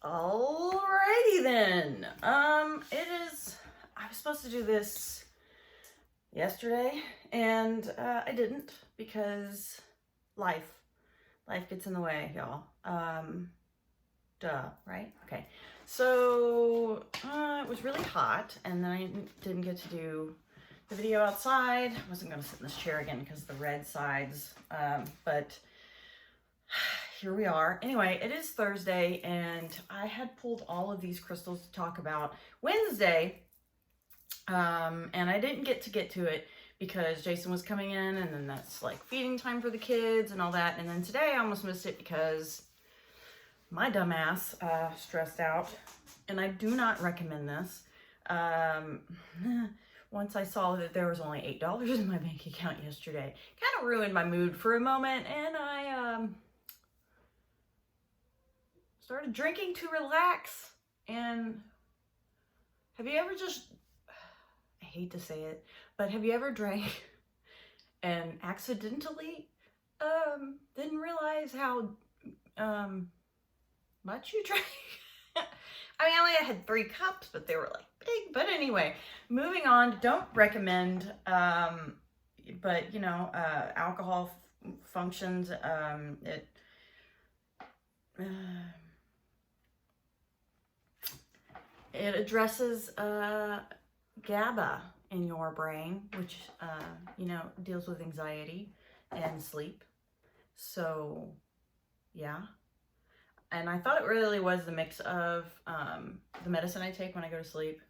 Alrighty then. I was supposed to do this yesterday, and I didn't because life gets in the way, y'all. Duh, right? Okay. So it was really hot, and then I didn't get to do the video outside. I wasn't going to sit in this chair again because the red sides, but here we are. Anyway, it is Thursday, and I had pulled all of these crystals to talk about Wednesday, and I didn't get to it because Jason was coming in, and then that's like feeding time for the kids and all that. And then today I almost missed it because my dumbass stressed out, and I do not recommend this. Once I saw that there was only $8 in my bank account yesterday, kind of ruined my mood for a moment, and I started drinking to relax. And have you ever just, I hate to say it, but have you ever drank and accidentally didn't realize how much you drank? I mean, I only had 3 cups, but they were like big. But anyway, moving on. Don't recommend, but you know, alcohol functions. It addresses GABA in your brain, which you know, deals with anxiety and sleep. So yeah. And I thought it really was the mix of the medicine I take when I go to sleep.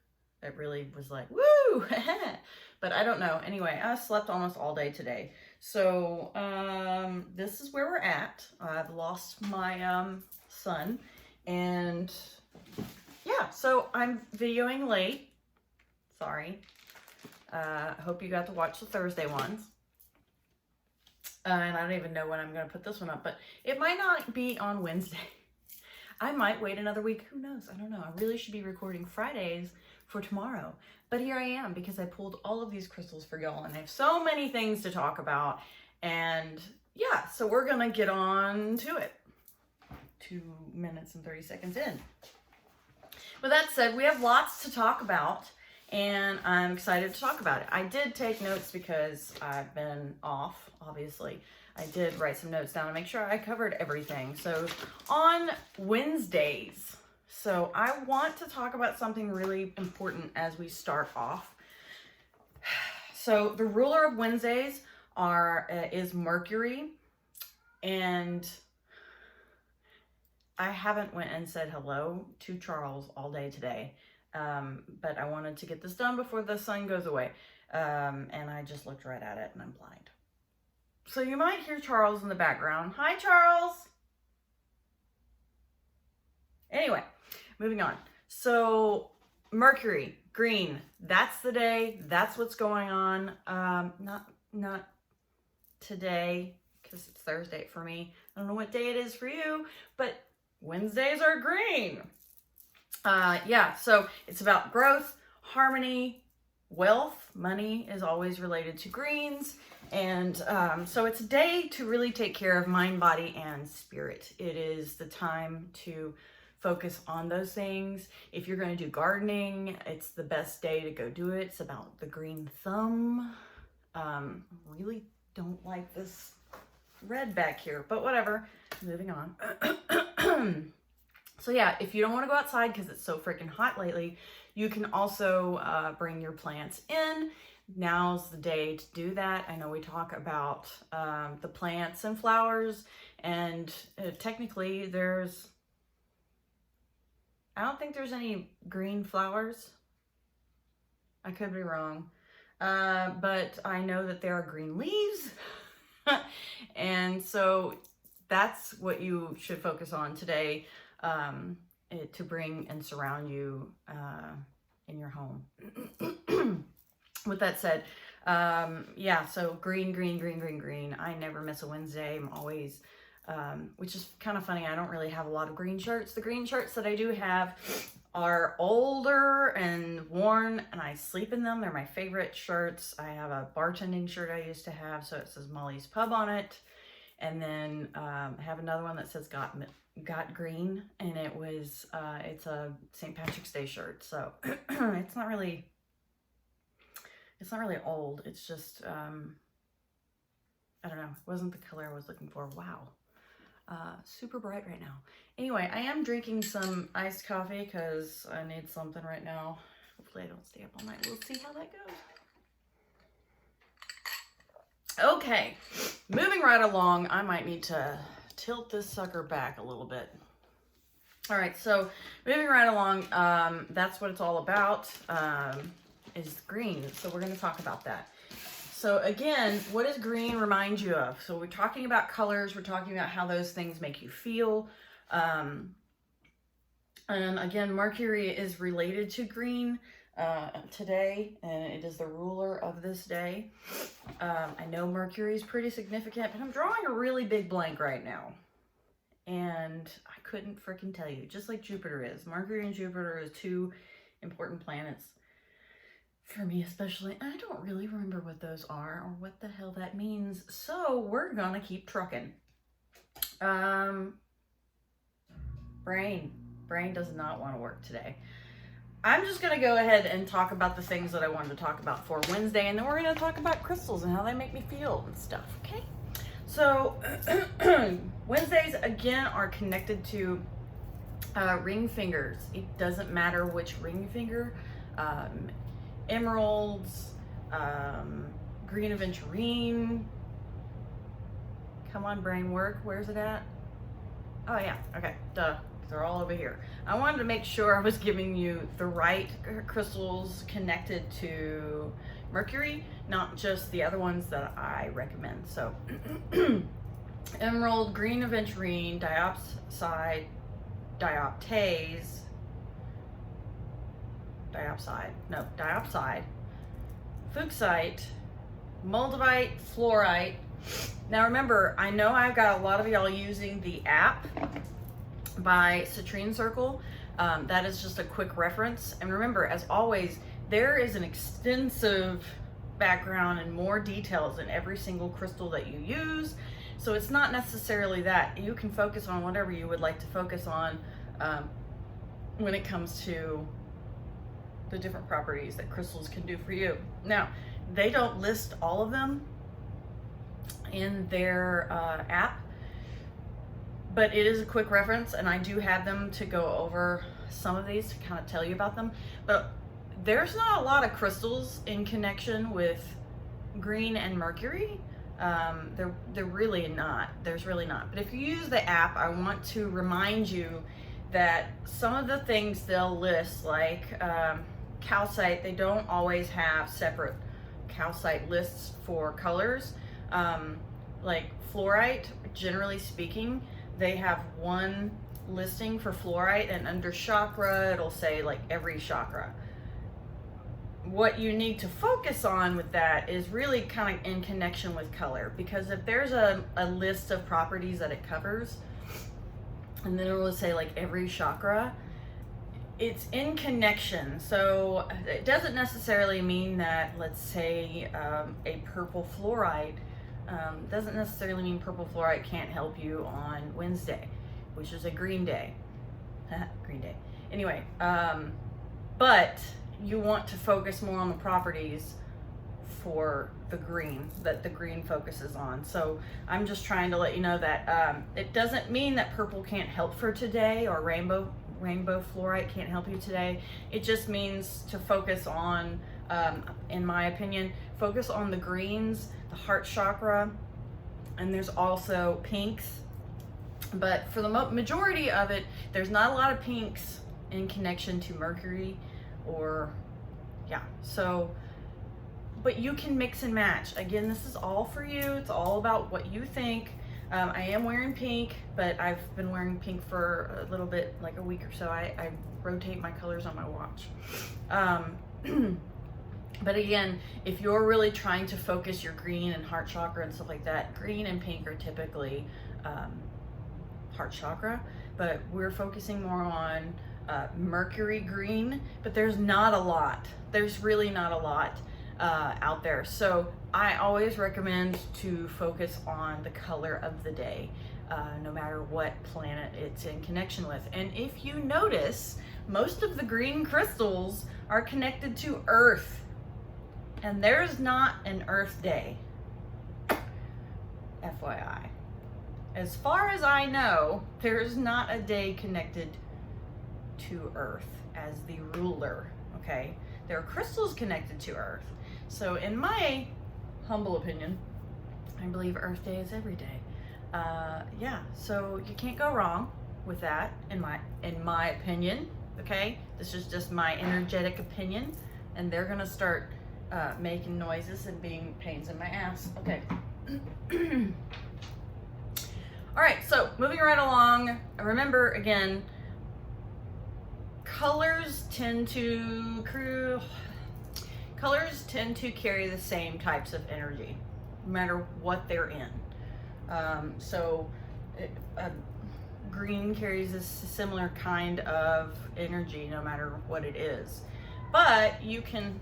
It really was like, woo! But I don't know. Anyway, I slept almost all day today. So this is where we're at. I've lost my son. And yeah, so I'm videoing late. Sorry. Hope you got to watch the Thursday ones. And I don't even know when I'm going to put this one up. But it might not be on Wednesday. I might wait another week. Who knows? I don't know. I really should be recording Fridays for tomorrow. But here I am because I pulled all of these crystals for y'all. And I have so many things to talk about. And yeah, so we're going to get on to it. 2 minutes and 30 seconds in. With that said, we have lots to talk about. And I'm excited to talk about it. I did take notes because I've been off, obviously. I did write some notes down to make sure I covered everything. So on Wednesdays, so I want to talk about something really important as we start off. So the ruler of Wednesdays is Mercury, and I haven't went and said hello to Charles all day today, but I wanted to get this done before the sun goes away, and I just looked right at it and I'm blind. So you might hear Charles in the background. Hi, Charles. Anyway, moving on. So Mercury, green, that's the day. That's what's going on. Not today because it's Thursday for me. I don't know what day it is for you, but Wednesdays are green. Yeah, so it's about growth, harmony, wealth. Money is always related to greens. And so it's a day to really take care of mind, body, and spirit. It is the time to focus on those things. If you're going to do gardening, it's the best day to go do it. It's about the green thumb. Really don't like this red back here, but whatever. Moving on. So yeah, if you don't want to go outside because it's so freaking hot lately, you can also bring your plants in. Now's the day to do that. I know we talk about the plants and flowers, and technically I don't think there's any green flowers. I could be wrong. But I know that there are green leaves. And so that's what you should focus on today, to bring and surround you in your home. With that said, yeah, so green. I never miss a Wednesday. I'm always, which is kind of funny. I don't really have a lot of green shirts. The green shirts that I do have are older and worn, and I sleep in them. They're my favorite shirts. I have a bartending shirt I used to have, so it says Molly's Pub on it. And then I have another one that says got green, and it was, it's a St. Patrick's Day shirt. So it's not really old. It's just, I don't know. It wasn't the color I was looking for. Wow. Super bright right now. Anyway, I am drinking some iced coffee because I need something right now. Hopefully I don't stay up all night. We'll see how that goes. Okay, moving right along. I might need to tilt this sucker back a little bit. All right, so moving right along, that's what it's all about, is green. So we're going to talk about that. So again, what does green remind you of? So we're talking about colors. We're talking about how those things make you feel. And again, Mercury is related to green today, and it is the ruler of this day. I know Mercury is pretty significant, but I'm drawing a really big blank right now. And I couldn't freaking tell you, just like Jupiter is. Mercury and Jupiter are two important planets. For me especially, I don't really remember what those are or what the hell that means. So we're gonna keep trucking. Brain does not want to work today. I'm just gonna go ahead and talk about the things that I wanted to talk about for Wednesday, and then we're gonna talk about crystals and how they make me feel and stuff, okay? So Wednesdays again are connected to ring fingers. It doesn't matter which ring finger. Emeralds, green aventurine. Come on, brain work. Where's it at? Oh yeah, okay, duh. They're all over here. I wanted to make sure I was giving you the right crystals connected to Mercury, not just the other ones that I recommend. So emerald, green aventurine, diopside, fuchsite, moldavite, fluorite. Now remember, I know I've got a lot of y'all using the app by Citrine Circle. That is just a quick reference. And remember, as always, there is an extensive background and more details in every single crystal that you use. So it's not necessarily that. You can focus on whatever you would like to focus on when it comes to the different properties that crystals can do for you. Now, they don't list all of them in their app, but it is a quick reference, and I do have them to go over some of these to kind of tell you about them. But there's not a lot of crystals in connection with green and Mercury. They're really not. There's really not. But if you use the app, I want to remind you that some of the things they'll list, like calcite, they don't always have separate calcite lists for colors. Like fluorite, generally speaking, they have one listing for fluorite, and under chakra, it'll say like every chakra. What you need to focus on with that is really kind of in connection with color, because if there's a list of properties that it covers, and then it will say like every chakra, it's in connection. So it doesn't necessarily mean that, let's say, a purple fluorite doesn't necessarily mean purple fluorite can't help you on Wednesday, which is a green day. Green day. Anyway, but you want to focus more on the properties for the green that the green focuses on. So I'm just trying to let you know that it doesn't mean that purple can't help for today, or rainbow fluorite can't help you today. It just means to focus on, in my opinion, focus on the greens, the heart chakra, and there's also pinks. But for the majority of it, there's not a lot of pinks in connection to Mercury, or yeah. So, but you can mix and match. Again, this is all for you. It's all about what you think. I am wearing pink, but I've been wearing pink for a little bit, like a week or so. I rotate my colors on my watch. But again, if you're really trying to focus your green and heart chakra and stuff like that, green and pink are typically heart chakra, but we're focusing more on Mercury green, but there's not a lot. There's really not a lot out there. So I always recommend to focus on the color of the day. no matter what planet it's in connection with. And if you notice, most of the green crystals are connected to Earth. And there's not an Earth Day. FYI. As far as I know, there's not a day connected to Earth as the ruler, okay? There are crystals connected to Earth. So in my humble opinion, I believe Earth Day is every day. Yeah, so you can't go wrong with that, in my opinion, okay? This is just my energetic opinion, and they're gonna start making noises and being pains in my ass. Okay. All right, so moving right along, remember again, colors tend to carry the same types of energy, no matter what they're in. Green carries a similar kind of energy, no matter what it is. But you can.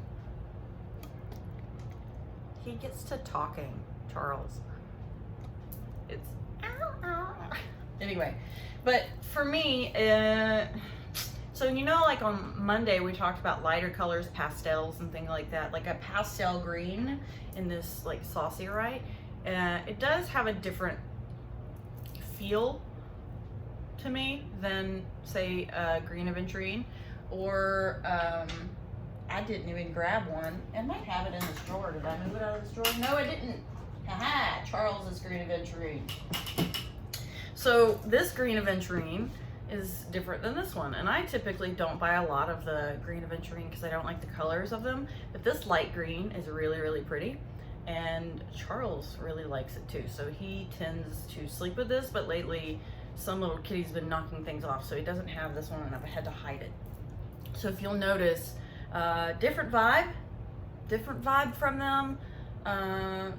He gets to talking, Charles. It's anyway, but for me, so you know, like on Monday we talked about lighter colors, pastels and things like that, like a pastel green in this like Saussierite. It does have a different feel to me than say green aventurine, or I didn't even grab one. I might have it in this drawer. Did I move it out of this drawer? No, I didn't. Haha, Charles's green aventurine. So this green aventurine is different than this one, and I typically don't buy a lot of the green aventurine because I don't like the colors of them, but this light green is really, really pretty, and Charles really likes it too, so he tends to sleep with this, but lately some little kitty's been knocking things off, so he doesn't have this one, and I've had to hide it. So if you'll notice, different vibe from them,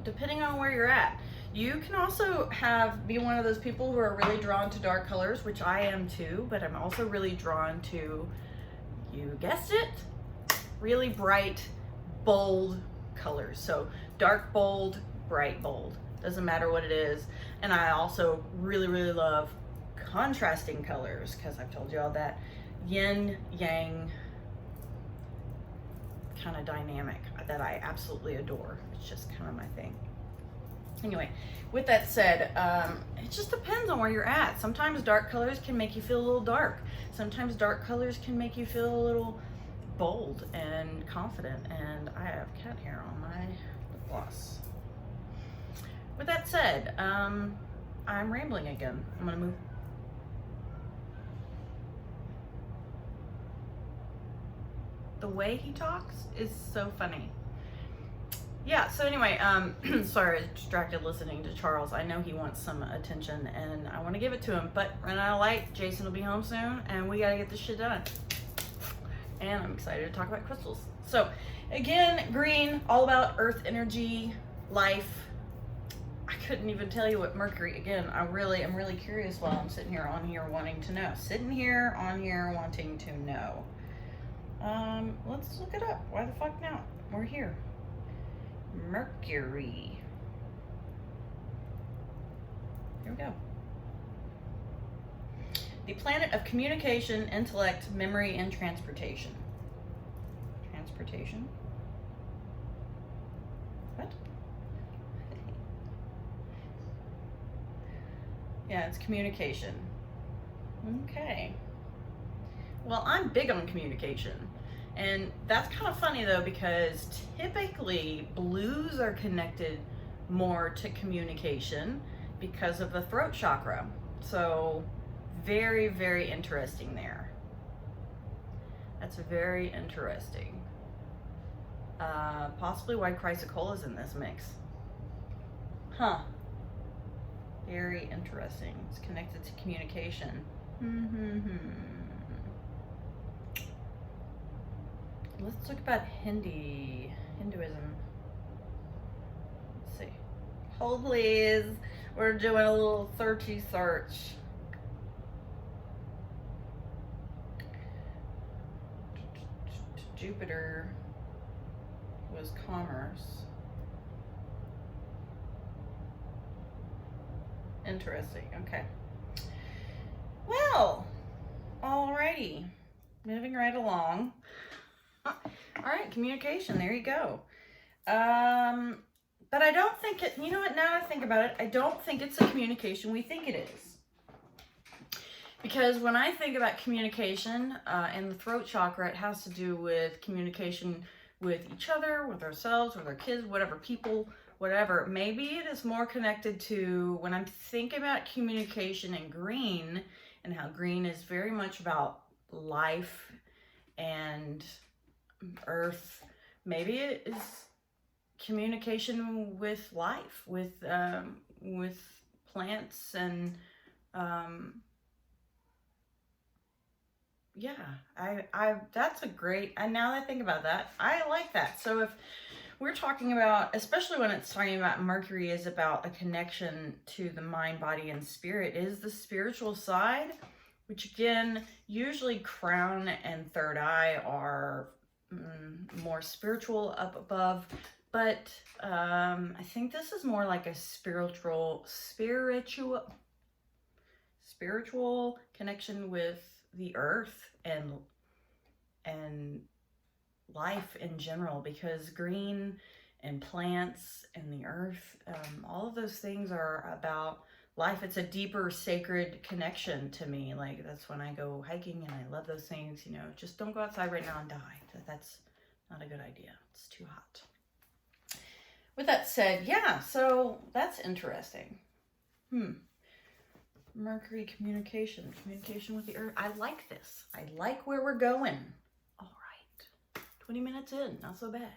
depending on where you're at. You can also be one of those people who are really drawn to dark colors, which I am too, but I'm also really drawn to, you guessed it, really bright, bold colors. So dark, bold, bright, bold. Doesn't matter what it is. And I also really, really love contrasting colors, because I've told you all that yin, yang kind of dynamic that I absolutely adore. It's just kind of my thing. Anyway, with that said, it just depends on where you're at. Sometimes dark colors can make you feel a little dark. Sometimes dark colors can make you feel a little bold and confident. And I have cat hair on my lip gloss. With that said, I'm rambling again. I'm gonna move. The way he talks is so funny. Yeah, so anyway, sorry, I was distracted listening to Charles. I know he wants some attention and I want to give it to him, but running out of light, Jason will be home soon and we got to get this shit done. And I'm excited to talk about crystals. So again, green, all about earth energy, life. I couldn't even tell you what Mercury, again, I'm really curious while I'm sitting here on here wanting to know. Sitting here on here wanting to know. Let's look it up. Why the fuck not? We're here. Mercury. Here we go. The planet of communication, intellect, memory, and transportation. Transportation? What? Yeah, it's communication. Okay. Well, I'm big on communication. And that's kind of funny though, because typically blues are connected more to communication because of the throat chakra. So very, very interesting there. That's very interesting. Possibly why chrysocolla is in this mix. Huh. Very interesting. It's connected to communication. Let's talk about Hinduism. Let's see. Hold please. We're doing a little searchy search. Jupiter was commerce. Interesting. Okay. Well, alrighty. Moving right along. All right, communication. There you go. But I don't think it, you know what, now I think about it, I don't think it's the communication we think it is. Because when I think about communication in the throat chakra, it has to do with communication with each other, with ourselves, with our kids, whatever, people, whatever. Maybe it is more connected to when I'm thinking about communication in green and how green is very much about life and earth. Maybe it is communication with life, with plants and yeah, I that's a great, and now that I think about that, I like that. So if we're talking about, especially when it's talking about Mercury is about a connection to the mind, body, and spirit, is the spiritual side, which again, usually crown and third eye are more spiritual up above, but I think this is more like a spiritual connection with the earth and life in general, because green and plants and the earth, all of those things are about life. It's a deeper sacred connection to me. Like, that's when I go hiking and I love those things, you know. Just don't go outside right now and die. That's not a good idea. It's too hot. With that said, yeah, so that's interesting. Mercury communication with the earth. I like this. I like where we're going. All right, 20 minutes in, not so bad.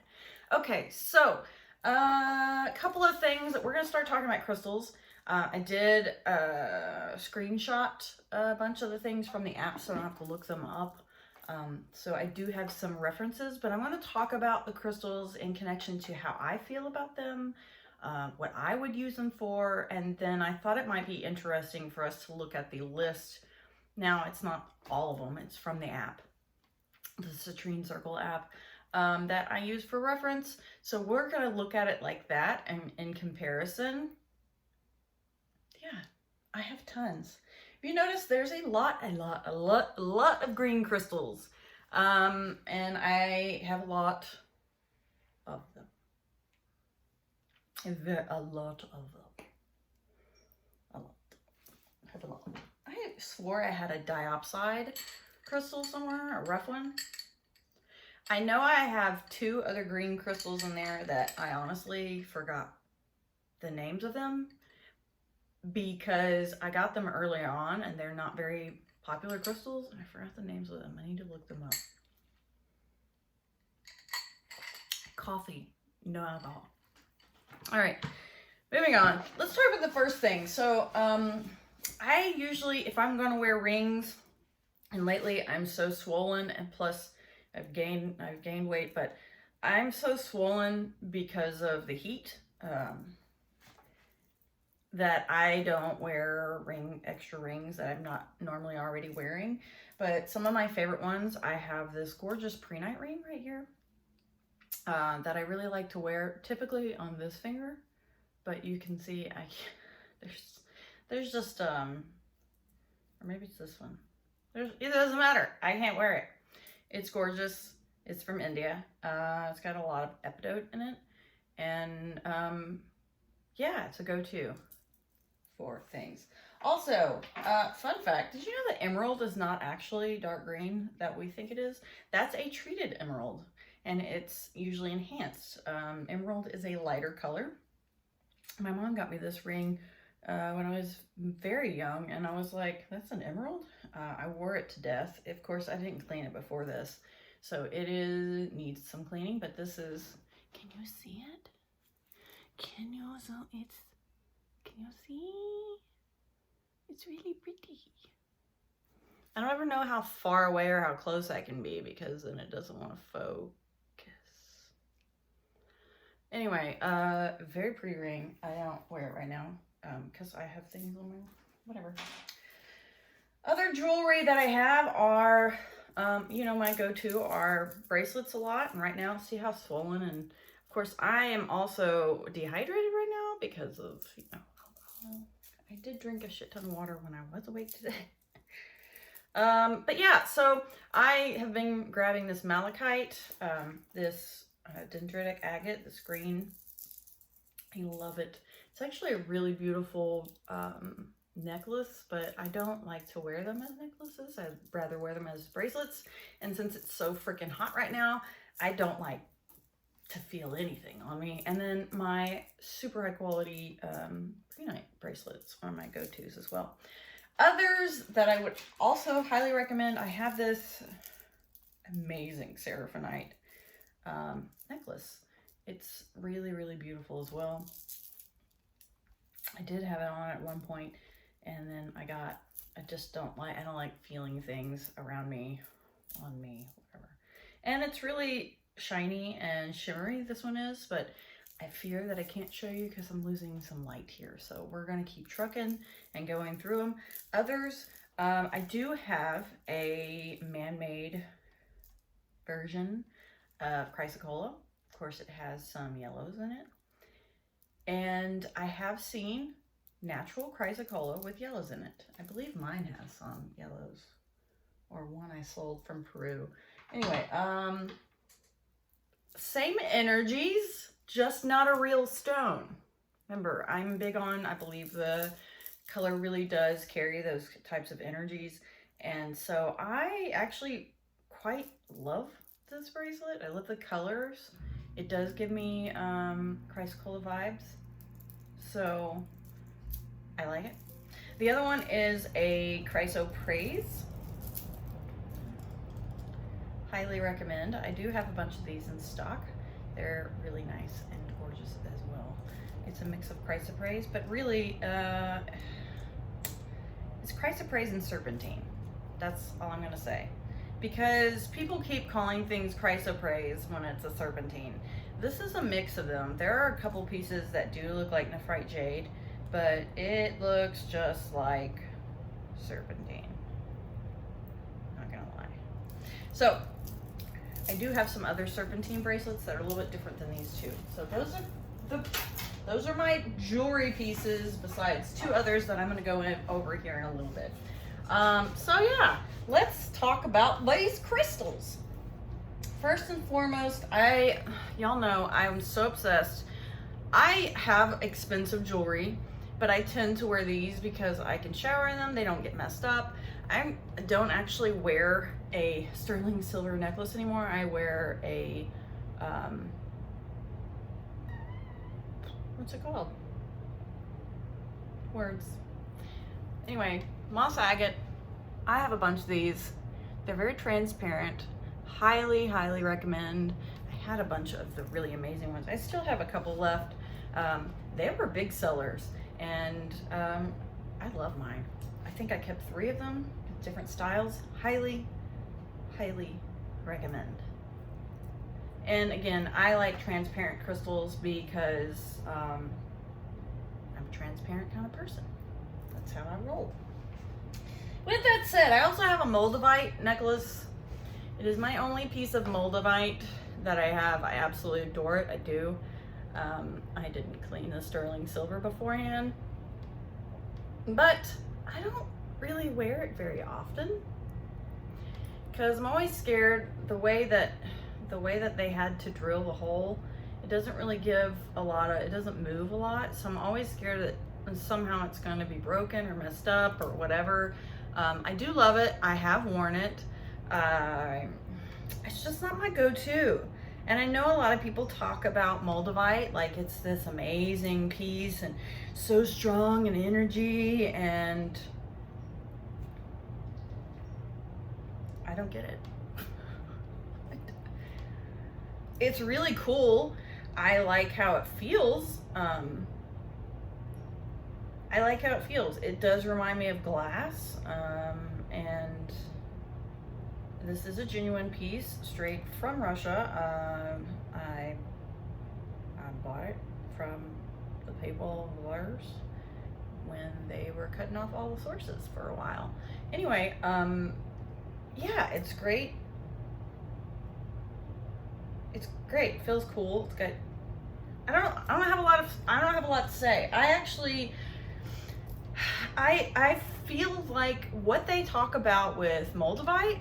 Okay, so a couple of things. We're gonna start talking about crystals. I did screenshot a bunch of the things from the app, so I don't have to look them up. So I do have some references, but I want to talk about the crystals in connection to how I feel about them, what I would use them for, and then I thought it might be interesting for us to look at the list. Now, it's not all of them, it's from the app, the Citrine Circle app, that I use for reference. So we're going to look at it like that, and in comparison, yeah, I have tons. If you notice, there's a lot of green crystals, and I have a lot of them. A lot of them. I have a lot. I swore I had a diopside crystal somewhere, a rough one. I know I have 2 other green crystals in there that I honestly forgot the names of them, because I got them early on and they're not very popular crystals, and I forgot the names of them. I need to look them up. Coffee, no alcohol. All right, moving on. Let's start with the first thing. So I usually, if I'm gonna wear rings, and lately I'm so swollen, and plus I've gained weight, but I'm so swollen because of the heat, that I don't wear extra rings that I'm not normally already wearing. But some of my favorite ones, I have this gorgeous pre-night ring right here that I really like to wear, typically on this finger, but you can see there's just or maybe it's this one. It doesn't matter. I can't wear it. It's gorgeous. It's from India. It's got a lot of epidote in it, and yeah, it's a go-to for things. Also, fun fact, did you know that emerald is not actually dark green that we think it is? That's a treated emerald, and it's usually enhanced. Emerald is a lighter color. My mom got me this ring when I was very young, and I was like, that's an emerald? I wore it to death. Of course, I didn't clean it before this, so it needs some cleaning, but this is, can you see it? Can you see? It's really pretty. I don't ever know how far away or how close I can be, because then it doesn't want to focus. Anyway, very pretty ring. I don't wear it right now because I have things on my, whatever. Other jewelry that I have are, you know, my go-to are bracelets a lot. And right now, see how swollen, and of course I am also dehydrated right now because of, you know, alcohol. I did drink a shit ton of water when I was awake today. But yeah, so I have been grabbing this malachite, this dendritic agate, this green. I love it. It's actually a really beautiful necklace, but I don't like to wear them as necklaces. I'd rather wear them as bracelets. And since it's so freaking hot right now, I don't like to feel anything on me. And then my super high quality prehnite bracelets are my go-tos as well. Others that I would also highly recommend, I have this amazing seraphinite necklace. It's really, really beautiful as well. I did have it on at one point, and then I don't like feeling things around me, on me, whatever. And it's really shiny and shimmery, this one is, but I fear that I can't show you because I'm losing some light here. So we're gonna keep trucking and going through them. Others, I do have a man-made version of chrysocolla. Of course, it has some yellows in it. And I have seen natural chrysocolla with yellows in it. I believe mine has some yellows, or one I sold from Peru. Anyway, same energies, just not a real stone. Remember, I'm big on, I believe the color really does carry those types of energies. And so I actually quite love this bracelet. I love the colors. It does give me chrysocolla vibes, so I like it. The other one is a chrysoprase. Highly recommend. I do have a bunch of these in stock. They're really nice and gorgeous as well. It's a mix of chrysoprase, but really it's chrysoprase and serpentine. That's all I'm gonna say. Because people keep calling things chrysoprase when it's a serpentine. This is a mix of them. There are a couple pieces that do look like nephrite jade, but it looks just like serpentine. Not gonna lie. So I do have some other serpentine bracelets that are a little bit different than these two. So those are my jewelry pieces, besides two others that I'm gonna go over here in a little bit. So yeah, let's talk about these crystals. First and foremost, y'all know I'm so obsessed. I have expensive jewelry, but I tend to wear these because I can shower in them. They don't get messed up. I don't actually wear a sterling silver necklace anymore. I wear a, what's it called? Words. Anyway, moss agate. I have a bunch of these. They're very transparent. Highly, highly recommend. I had a bunch of the really amazing ones. I still have a couple left. They were big sellers, and I love mine. I think I kept 3 of them, different styles. Highly, highly recommend. And again, I like transparent crystals because I'm a transparent kind of person. That's how I roll. With that said, I also have a moldavite necklace. It is my only piece of moldavite that I have. I absolutely adore it. I do. I didn't clean the sterling silver beforehand, but I don't really wear it very often because I'm always scared the way that they had to drill the hole. It doesn't really give a lot of, it doesn't move a lot, so I'm always scared that somehow it's going to be broken or messed up or whatever. I do love it. I have worn it. It's just not my go-to. And I know a lot of people talk about moldavite like it's this amazing piece and so strong in energy, and I don't get it. It's really cool. I like how it feels. I like how it feels. It does remind me of glass, and this is a genuine piece straight from Russia. I bought it from the payables when they were cutting off all the sources for a while. Anyway, yeah, it's great. It's great. It feels cool. It's got, I don't have a lot to say. I actually, I feel like what they talk about with moldavite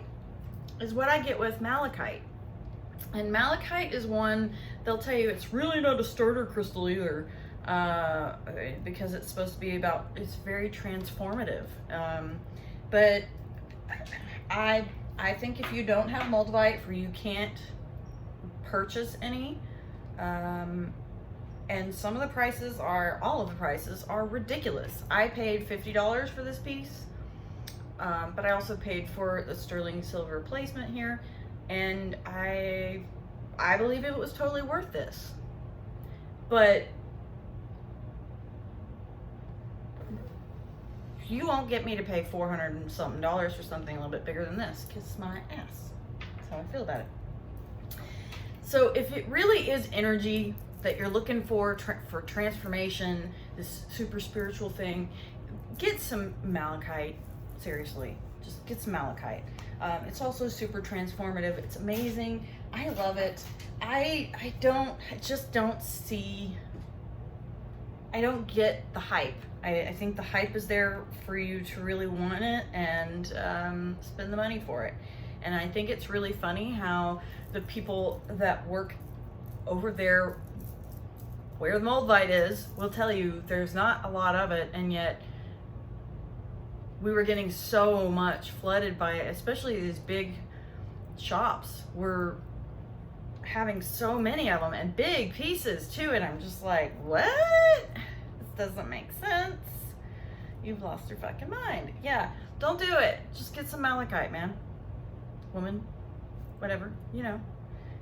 is what I get with malachite. And malachite is one, they'll tell you it's really not a starter crystal either, because it's supposed to be about, it's very transformative. But I think if you don't have moldavite, or you can't purchase any, and some of the prices are, all of the prices are ridiculous. I paid $50 for this piece, but I also paid for the sterling silver placement here, and I believe it was totally worth this. But you won't get me to pay $400 and something for something a little bit bigger than this. Kiss my ass. That's how I feel about it. So if it really is energy that you're looking for transformation, this super spiritual thing, get some malachite. Seriously, just get some malachite. It's also super transformative. It's amazing. I love it. I just don't get the hype. I think the hype is there for you to really want it and spend the money for it. And I think it's really funny how the people that work over there where the moldavite is will tell you there's not a lot of it, and yet we were getting so much flooded by it, especially these big shops were having so many of them and big pieces too, and I'm just like, what? This doesn't make sense. You've lost your fucking mind. Yeah, don't do it. Just get some malachite, man. Woman, whatever, you know,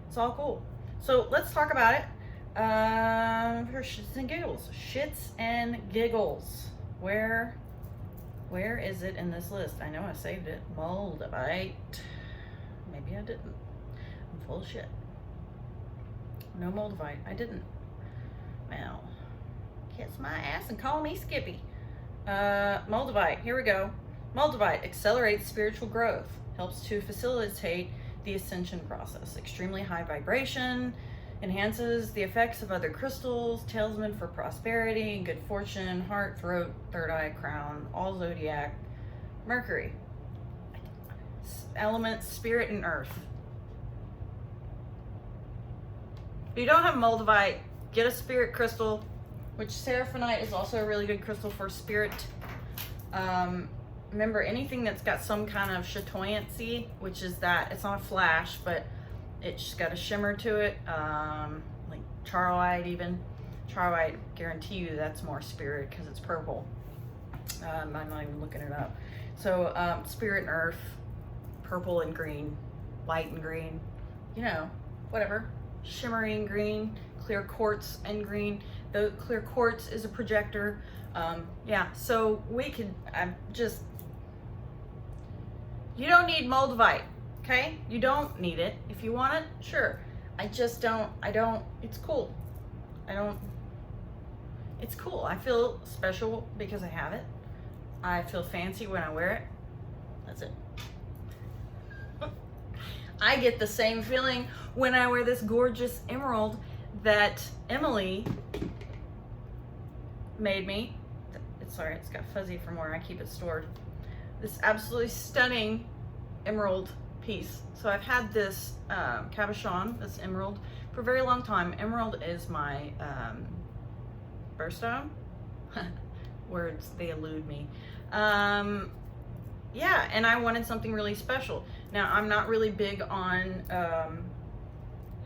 it's all cool. So let's talk about it. For shits and giggles. Shits and giggles. Where is it in this list? I know I saved it. Moldavite. Maybe I didn't. I'm full of shit. No moldavite. I didn't. Well, kiss my ass and call me Skippy. Moldavite. Here we go. Moldavite accelerates spiritual growth. Helps to facilitate the ascension process. Extremely high vibration. Enhances the effects of other crystals, talisman for prosperity and good fortune, heart, throat, third eye, crown, all zodiac, Mercury. Elements, spirit, and earth. If you don't have moldavite, get a spirit crystal, which seraphinite is also a really good crystal for spirit. Remember, anything that's got some kind of chatoyancy, which is that, it's not a flash, but it's got a shimmer to it, like charoite even. Charoite, guarantee you that's more spirit because it's purple. I'm not even looking it up. So spirit and earth, purple and green, white and green, you know, whatever. Shimmering green, clear quartz and green. The clear quartz is a projector. Yeah, so we could, you don't need moldavite. Okay, you don't need it. If you want it, sure. It's cool. It's cool. I feel special because I have it. I feel fancy when I wear it. That's it. I get the same feeling when I wear this gorgeous emerald that Emily made me. Sorry, it's got fuzzy from where I keep it stored. This absolutely stunning emerald piece. So I've had this cabochon, this emerald, for a very long time. Emerald is my birthstone. Words, they elude me. Yeah, and I wanted something really special. Now, I'm not really big on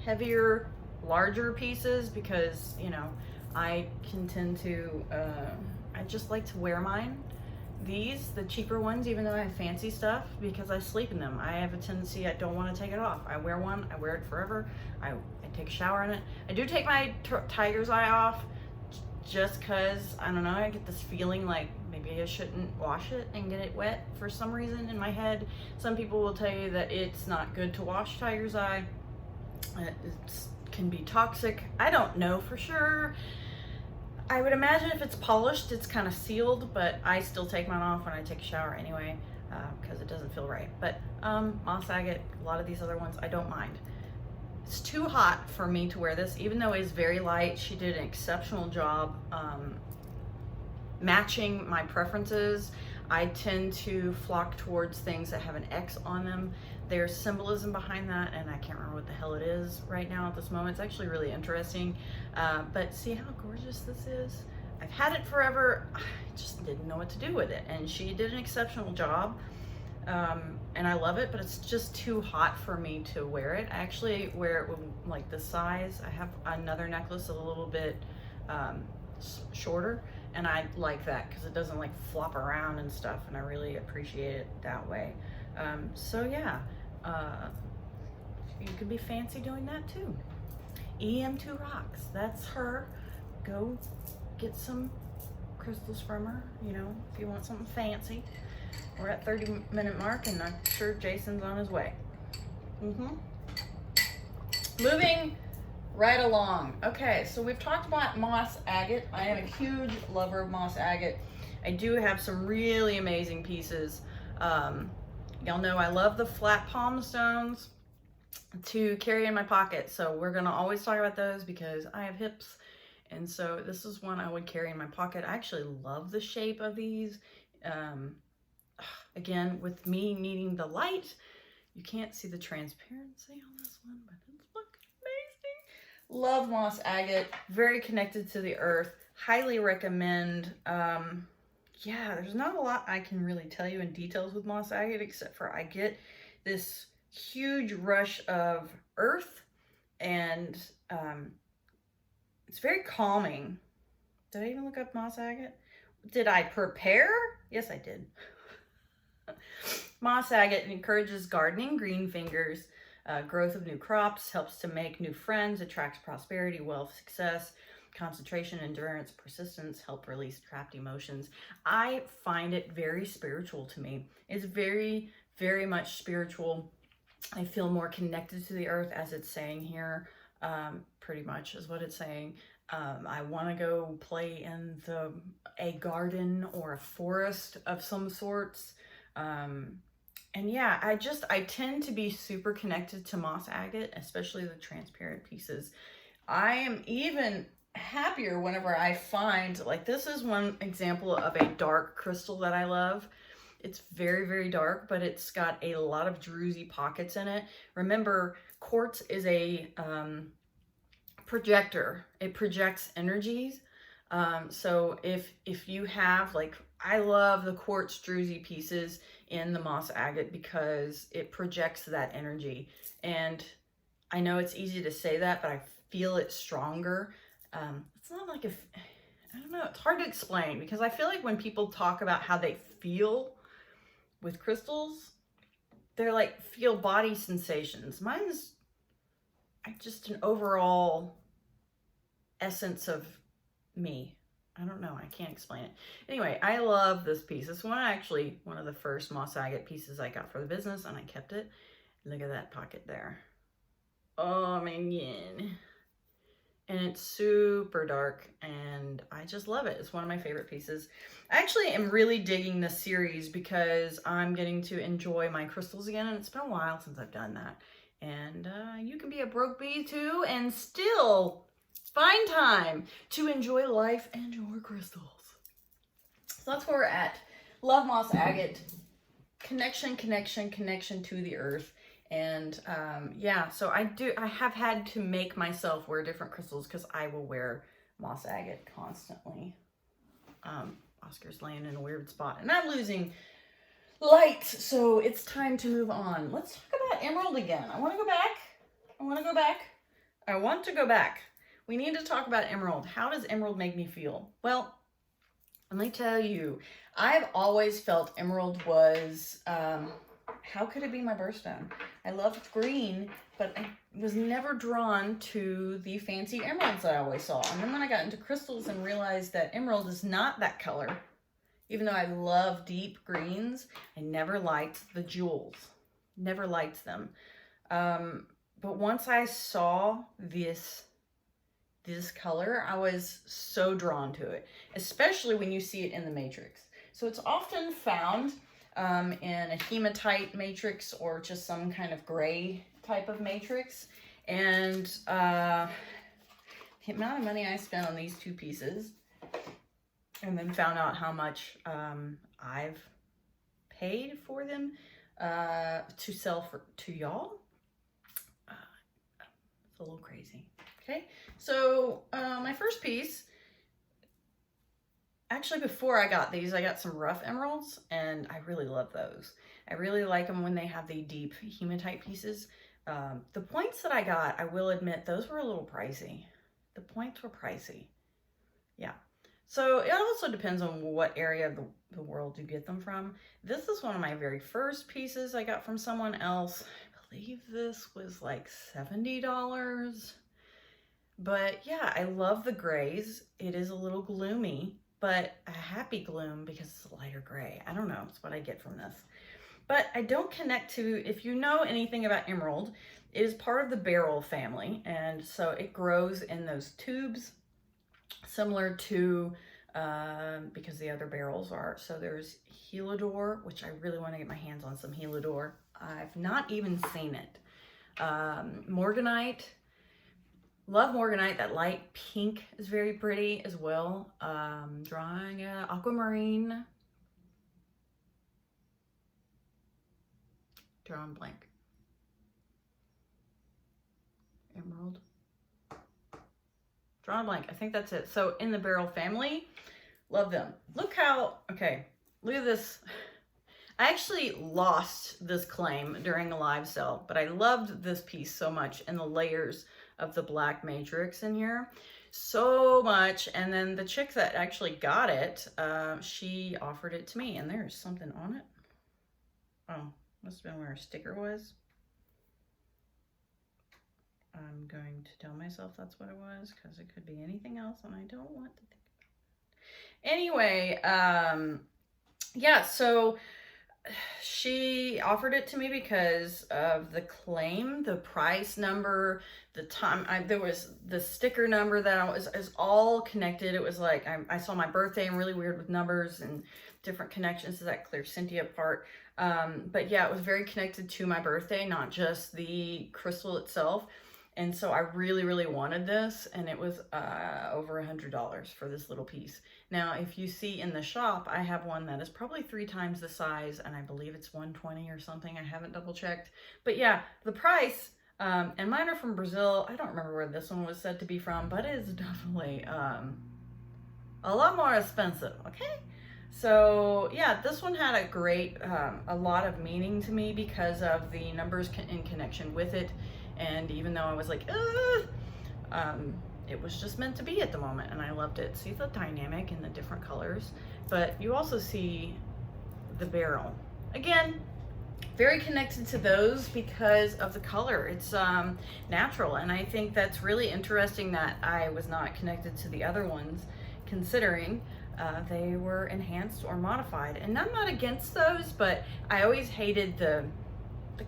heavier, larger pieces because, you know, I can tend to, I just like to wear mine. These, the cheaper ones, even though I have fancy stuff, because I sleep in them. I have a tendency, I don't want to take it off. I wear one, I wear it forever. I take a shower in it. I do take my tiger's eye off just because, I don't know, I get this feeling like maybe I shouldn't wash it and get it wet for some reason in my head. Some people will tell you that it's not good to wash tiger's eye. It can be toxic. I don't know for sure. I would imagine if it's polished, it's kind of sealed, but I still take mine off when I take a shower anyway, because it doesn't feel right. But moss agate, a lot of these other ones, I don't mind. It's too hot for me to wear this, even though it's very light. She did an exceptional job matching my preferences. I tend to flock towards things that have an X on them. There's symbolism behind that, and I can't remember what the hell it is right now at this moment. It's actually really interesting. But see how gorgeous this is? I've had it forever. I just didn't know what to do with it. And she did an exceptional job. And I love it, but it's just too hot for me to wear it. I actually wear it with like the size. I have another necklace a little bit shorter, and I like that because it doesn't like flop around and stuff, and I really appreciate it that way. So yeah, you could be fancy doing that too. EM2 rocks, that's her. Go get some crystals from her, you know, if you want something fancy. We're at 30-minute mark, and I'm sure Jason's on his way. Moving right along. Okay, so we've talked about moss agate. I am a huge lover of moss agate. I do have some really amazing pieces. Y'all know I love the flat palm stones to carry in my pocket, so we're gonna always talk about those because I have hips, and so this is one I would carry in my pocket. I actually love the shape of these. Again, with me needing the light, you can't see the transparency on this one, but it's looking amazing. Love moss agate, very connected to the earth. Highly recommend. Yeah, there's not a lot I can really tell you in details with moss agate, except for I get this huge rush of earth, and it's very calming. Did I even look up moss agate? Did I prepare? Yes, I did. Moss agate encourages gardening, green fingers, growth of new crops, helps to make new friends, attracts prosperity, wealth, success, concentration, endurance, persistence, help release trapped emotions. I find it very spiritual to me. It's very, very much spiritual. I feel more connected to the earth, as it's saying here, pretty much is what it's saying. I want to go play in a garden or a forest of some sorts. And yeah, I tend to be super connected to moss agate, especially the transparent pieces. I am even happier whenever I find, like, this is one example of a dark crystal that I love. It's very, very dark, but it's got a lot of druzy pockets in it. Remember, quartz is a projector. It projects energies. So if you have, like, I love the quartz druzy pieces in the moss agate because it projects that energy. And I know it's easy to say that, but I feel it stronger. It's not like I don't know, it's hard to explain because I feel like when people talk about how they feel with crystals, they're like feel body sensations. Mine's just an overall essence of me. I don't know. I can't explain it. Anyway, I love this piece. This one actually one of the first moss agate pieces I got for the business, and I kept it. Look at that pocket there. Oh man. And it's super dark, and I just love it. It's one of my favorite pieces. I actually am really digging this series because I'm getting to enjoy my crystals again, and it's been a while since I've done that. And you can be a broke bee too and still find time to enjoy life and your crystals. So that's where we're at. Love moss agate. Connection to the earth. And yeah, so I have had to make myself wear different crystals because I will wear moss agate constantly. Oscar's laying in a weird spot and I'm losing light, so it's time to move on. Let's talk about emerald again. I want to go back. We need to talk about emerald. How does emerald make me feel? Well, let me tell you, I've always felt emerald was, how could it be my birthstone? I loved green, but I was never drawn to the fancy emeralds that I always saw. And then when I got into crystals and realized that emerald is not that color, even though I love deep greens, I never liked the jewels. Never liked them. But once I saw this color, I was so drawn to it, especially when you see it in the matrix. So it's often found in a hematite matrix or just some kind of gray type of matrix. And the amount of money I spent on these two pieces, and then found out how much I've paid for them to sell to y'all. It's a little crazy. Okay, so my first piece, actually before I got these, I got some rough emeralds, and I really love those. I really like them when they have the deep hematite pieces. The points that I got, I will admit, those were a little pricey. The points were pricey. Yeah. So it also depends on what area of the world you get them from. This is one of my very first pieces I got from someone else. I believe this was like $70. But yeah, I love the grays. It is a little gloomy, but a happy gloom because it's a lighter gray. I don't know, it's what I get from this. But I don't connect to, if you know anything about emerald, it is part of the beryl family. And so it grows in those tubes, similar to, because the other beryls are. So there's Helidor, which I really want to get my hands on some Helidor. I've not even seen it. Morganite. Love Morganite. That light pink is very pretty as well. Drawing aquamarine. Drawing blank. Emerald. Drawing blank. I think that's it. So in the beryl family, love them. Look how, okay, look at this. I actually lost this claim during a live sale, but I loved this piece so much, and the layers of the black matrix in here so much. And then the chick that actually got it, she offered it to me, and there's something on it. Oh, must have been where a sticker was. I'm going to tell myself that's what it was, because it could be anything else, and I don't want to think about it. Anyway, yeah, so she offered it to me because of the claim, the price number, the time. There was the sticker number that is all connected. It was like I saw my birthday. I'm really weird with numbers and different connections to that clear Cynthia part. But yeah, it was very connected to my birthday, not just the crystal itself. And so I really, really wanted this, and it was over $100 for this little piece. Now, if you see in the shop, I have one that is probably 3 times the size, and I believe it's $120 or something. I haven't double checked. But yeah, the price, and mine are from Brazil. I don't remember where this one was said to be from, but it is definitely a lot more expensive, okay? So yeah, this one had a great, a lot of meaning to me because of the numbers in connection with it. And even though I was like, it was just meant to be at the moment, and I loved it. See the dynamic in the different colors, but you also see the beryl. Again, very connected to those because of the color. It's natural, and I think that's really interesting that I was not connected to the other ones, considering they were enhanced or modified. And I'm not against those, but I always hated the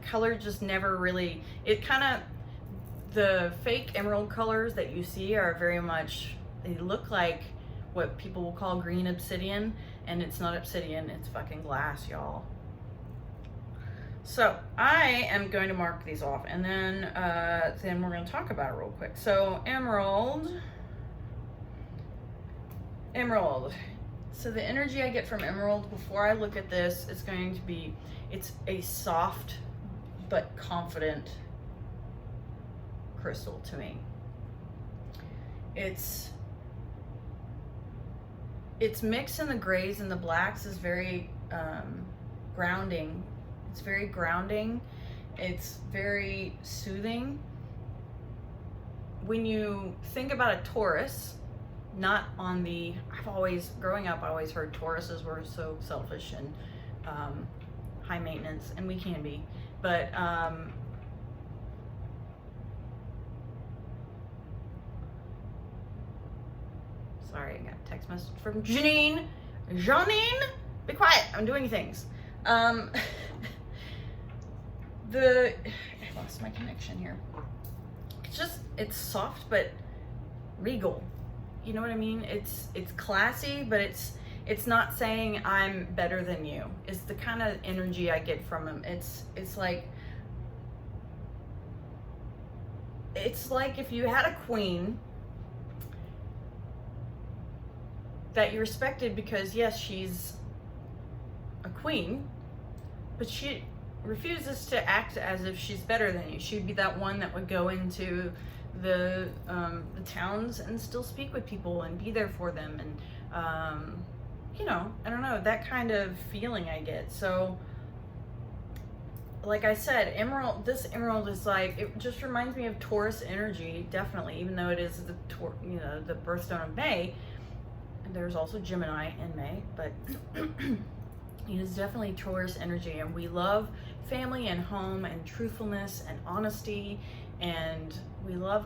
color just never really, it kind of, the fake emerald colors that you see are very much, they look like what people will call green obsidian, and it's not obsidian, it's fucking glass, y'all. So I am going to mark these off, and then we're going to talk about it real quick. So emerald. So the energy I get from emerald before I look at this is going to be, it's a soft but confident crystal to me. It's mixed in the grays and the blacks is very grounding. It's very grounding. It's very soothing. When you think about a Taurus, not on the, growing up, I always heard Tauruses were so selfish and high maintenance, and we can be. But sorry, I got a text message from Janine. Janine, be quiet. I'm doing things. I lost my connection here. It's soft but regal. You know what I mean? It's classy, but it's not saying I'm better than you. It's the kind of energy I get from him. It's like if you had a queen that you respected because, yes, she's a queen, but she refuses to act as if she's better than you. She'd be that one that would go into the towns and still speak with people and be there for them, and you know, I don't know, that kind of feeling I get. So like I said, this emerald is like, it just reminds me of Taurus energy, definitely, even though it is the birthstone of May. There's also Gemini in May, but it is definitely Taurus energy, and we love family and home and truthfulness and honesty, and we love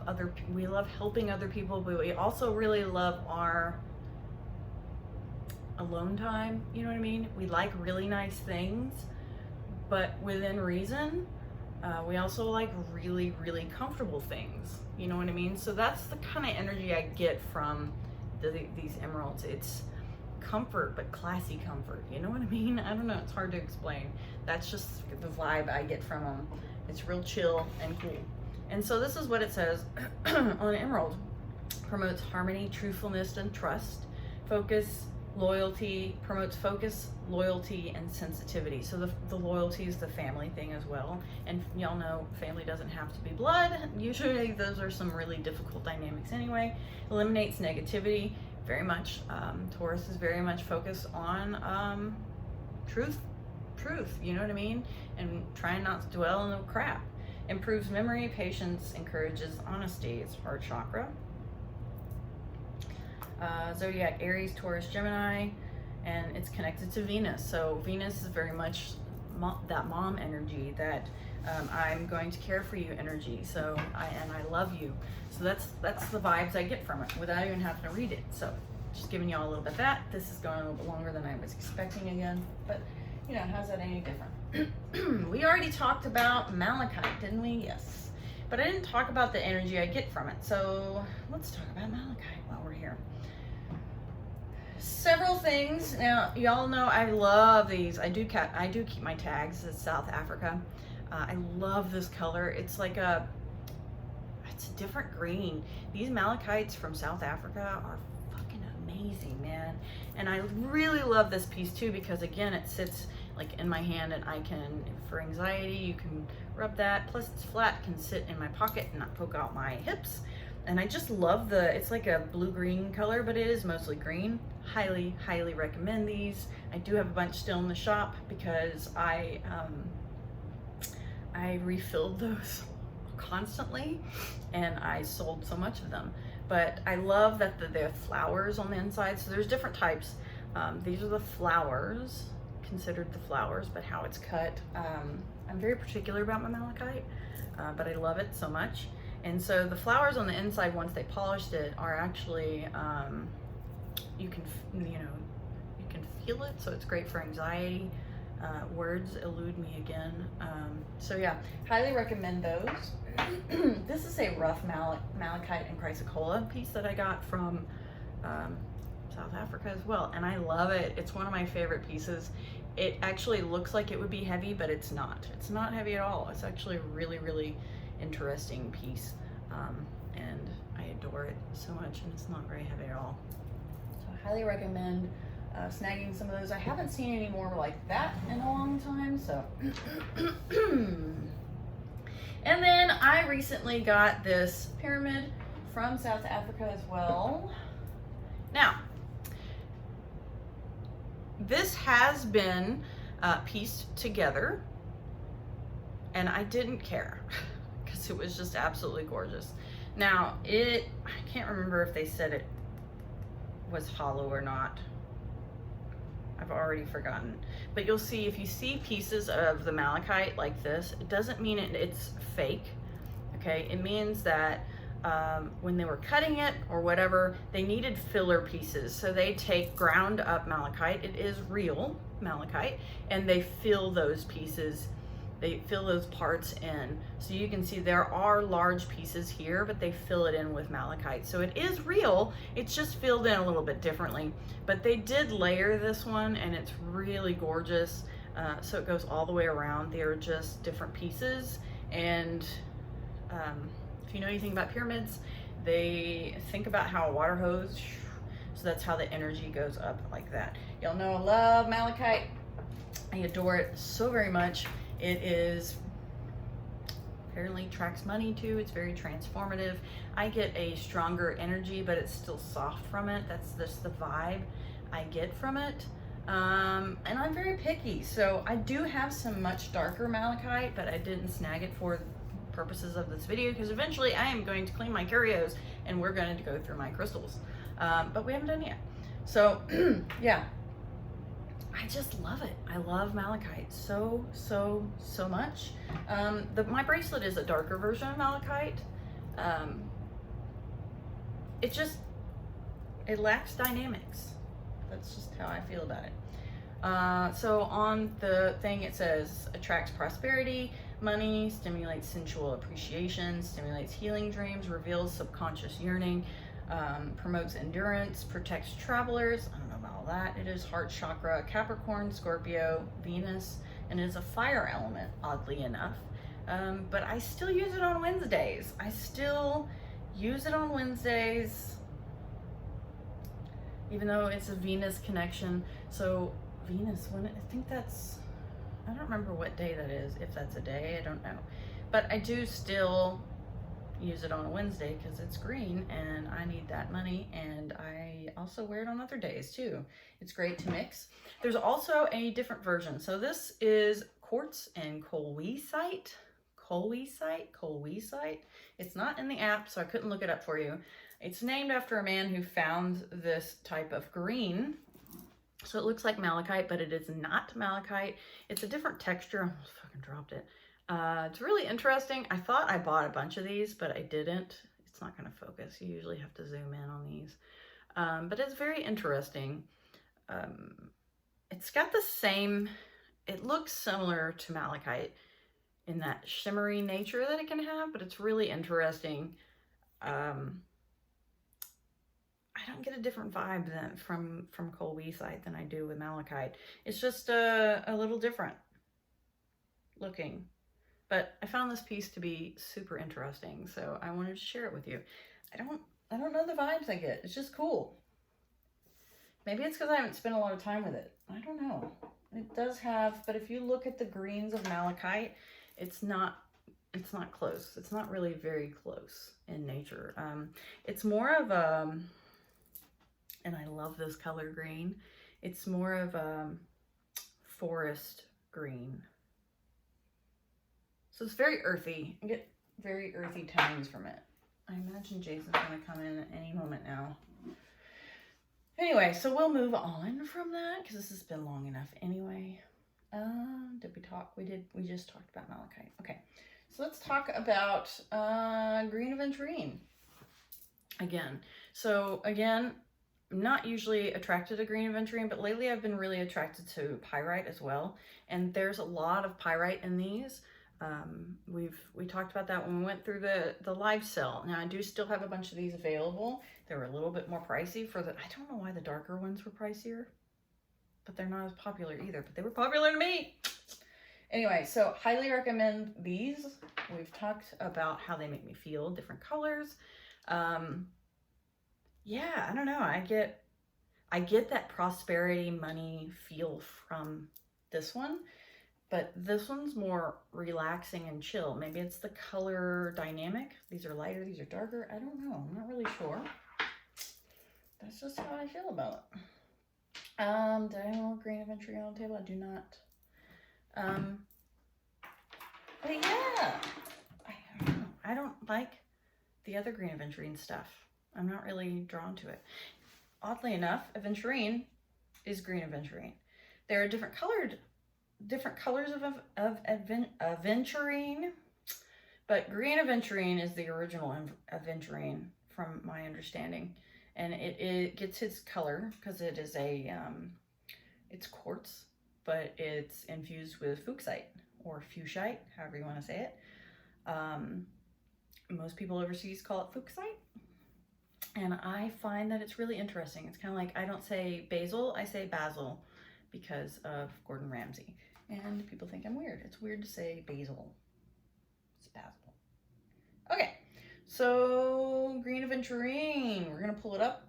helping other people, but we also really love our alone time, you know what I mean? We like really nice things, but within reason. We also like really, really comfortable things, you know what I mean? So that's the kind of energy I get from these emeralds. It's comfort, but classy comfort, you know what I mean? I don't know, it's hard to explain. That's just the vibe I get from them. It's real chill and cool. And so this is what it says on emerald. Promotes harmony, truthfulness, and trust. Focus, loyalty, promotes focus, loyalty, and sensitivity. So the loyalty is the family thing as well. And y'all know family doesn't have to be blood. Usually those are some really difficult dynamics anyway. Eliminates negativity, very much. Taurus is very much focused on truth, you know what I mean? And trying not to dwell in the crap. Improves memory, patience, encourages honesty. It's heart chakra. Zodiac Aries, Taurus, Gemini, and it's connected to Venus. So Venus is very much that mom energy, that I'm going to care for you energy. So I love you. So that's the vibes I get from it without even having to read it. So just giving y'all a little bit of that. This is going a little bit longer than I was expecting again, but you know, how's that any different? We already talked about malachite, didn't we? Yes. But I didn't talk about the energy I get from it. So let's talk about malachite while we're here. Several things. Now, y'all know I love these. I do keep my tags. It's South Africa. I love this color. It's like it's a different green. These malachites from South Africa are fucking amazing, man. And I really love this piece too, because again, it sits like in my hand, and I can, for anxiety, you can rub that. Plus it's flat, can sit in my pocket and not poke out my hips. And I just love it's like a blue-green color, but it is mostly green. Highly, highly recommend these. I do have a bunch still in the shop because I refilled those constantly, and I sold so much of them. But I love that they have flowers on the inside. So there's different types. These are the flowers, considered the flowers, but how it's cut. I'm very particular about my malachite, but I love it so much. And so the flowers on the inside, once they polished it, are actually, you can feel it. So it's great for anxiety. Words elude me again. So yeah, highly recommend those. This is a rough malachite and chrysocolla piece that I got from South Africa as well, and I love it. It's one of my favorite pieces. It actually looks like it would be heavy, but it's not. It's not heavy at all. It's actually a really, really interesting piece, and I adore it so much, and it's not very heavy at all. So I highly recommend snagging some of those. I haven't seen any more like that in a long time, so. And then I recently got this pyramid from South Africa as well. Now, this has been pieced together, and I didn't care because it was just absolutely gorgeous. Now, I can't remember if they said it was hollow or not. I've already forgotten. But you'll see, if you see pieces of the malachite like this, it doesn't mean it's fake, okay? It means that when they were cutting it or whatever, they needed filler pieces. So they take ground up malachite, it is real malachite, and they fill those pieces, they fill those parts in. So you can see there are large pieces here, but they fill it in with malachite. So it is real, it's just filled in a little bit differently. But they did layer this one, and it's really gorgeous. So it goes all the way around. They're just different pieces. And if you know anything about pyramids, they think about how a water hose So that's how the energy goes up like that. Y'all know I love malachite. I adore it so very much. It is apparently attracts money too. It's very transformative. I get a stronger energy, but it's still soft from it. That's just the vibe I get from it. And I'm very picky, so I do have some much darker malachite, but I didn't snag it for purposes of this video because eventually I am going to clean my curios and we're going to go through my crystals, but we haven't done it yet. So yeah, I just love it. I love malachite so much. My bracelet is a darker version of malachite. It lacks dynamics. That's just how I feel about it. So on the thing it says attracts prosperity, money, stimulates sensual appreciation, stimulates healing dreams, reveals subconscious yearning, promotes endurance, protects travelers. I don't know about all that. It is heart chakra, Capricorn, Scorpio, Venus, and it is a fire element, oddly enough. But I still use it on Wednesdays. Even though it's a Venus connection. So Venus, I don't remember what day that is. If that's a day, I don't know. But I do still use it on a Wednesday because it's green and I need that money, and I also wear it on other days too. It's great to mix. There's also a different version. So this is quartz and colweesite. It's not in the app, so I couldn't look it up for you. It's named after a man who found this type of green. So it looks like malachite, but it is not malachite. It's a different texture. I almost fucking dropped it. It's really interesting. I thought I bought a bunch of these, but I didn't. It's not going to focus. You usually have to zoom in on these. But it's very interesting. It's got the same, it looks similar to malachite in that shimmery nature that it can have, but it's really interesting. I don't get a different vibe from colweesite than I do with malachite. It's just a little different looking. But I found this piece to be super interesting, so I wanted to share it with you. I don't know the vibes I get. It's just cool. Maybe it's because I haven't spent a lot of time with it. I don't know. It does have, but if you look at the greens of malachite, it's not close. It's not really very close in nature. It's more of a, and I love this color green. It's more of a forest green. So it's very earthy. I get very earthy tones from it. I imagine Jason's gonna come in at any moment now. Anyway, so we'll move on from that because this has been long enough anyway. Did we talk? We just talked about malachite. Okay, so let's talk about green aventurine again. So again, I'm not usually attracted to green aventurine, but lately I've been really attracted to pyrite as well. And there's a lot of pyrite in these. We talked about that when we went through the live sale. Now I do still have a bunch of these available. They were a little bit more pricey I don't know why the darker ones were pricier, but they're not as popular either, but they were popular to me. Anyway, so highly recommend these. We've talked about how they make me feel, different colors. Yeah, I don't know. I get that prosperity money feel from this one, but this one's more relaxing and chill. Maybe it's the color dynamic. These are lighter, these are darker. I don't know. I'm not really sure. That's just how I feel about it. Did I have green aventurine on the table? I do not. But yeah, I don't know. I don't like the other green aventurine stuff. I'm not really drawn to it. Oddly enough, aventurine is green aventurine. There are different colors of aventurine, but green aventurine is the original aventurine from my understanding. And it gets its color because it is it's quartz, but it's infused with fuchsite or fuchsite, however you want to say it. Most people overseas call it fuchsite. And I find that it's really interesting. It's kind of like, I don't say basil, I say basil because of Gordon Ramsay. And people think I'm weird. It's weird to say basil. It's basil. Okay, so green aventurine. We're gonna pull it up.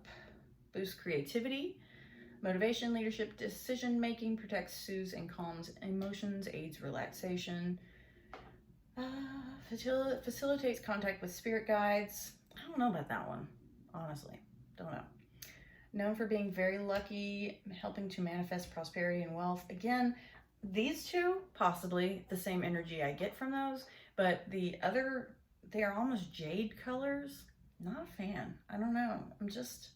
boosts creativity, motivation, leadership, decision making, protects, soothes, and calms emotions, aids relaxation, facilitates contact with spirit guides. I don't know about that one, honestly. Don't know. Known for being very lucky, helping to manifest prosperity and wealth. Again, these two, possibly the same energy I get from those, but the other, they are almost jade colors. Not a fan. I don't know. I'm just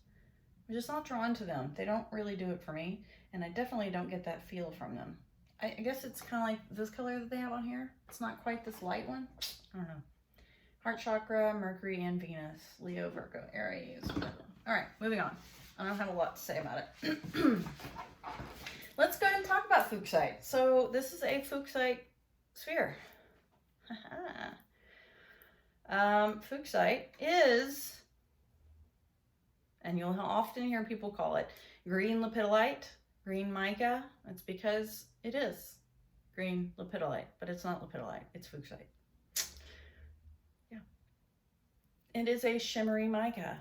not drawn to them. They don't really do it for me, and I definitely don't get that feel from them. I guess it's kind of like this color that they have on here. It's not quite this light one. I don't know. Heart chakra, Mercury and Venus, Leo, Virgo, Aries. All right, moving on. I don't have a lot to say about it. Let's go ahead and talk about Fuchsite. So this is a Fuchsite sphere. Fuchsite is, and you'll often hear people call it green lepidolite, green mica. It's because it is green lepidolite, but it's not lepidolite, it's Fuchsite. Yeah. It is a shimmery mica.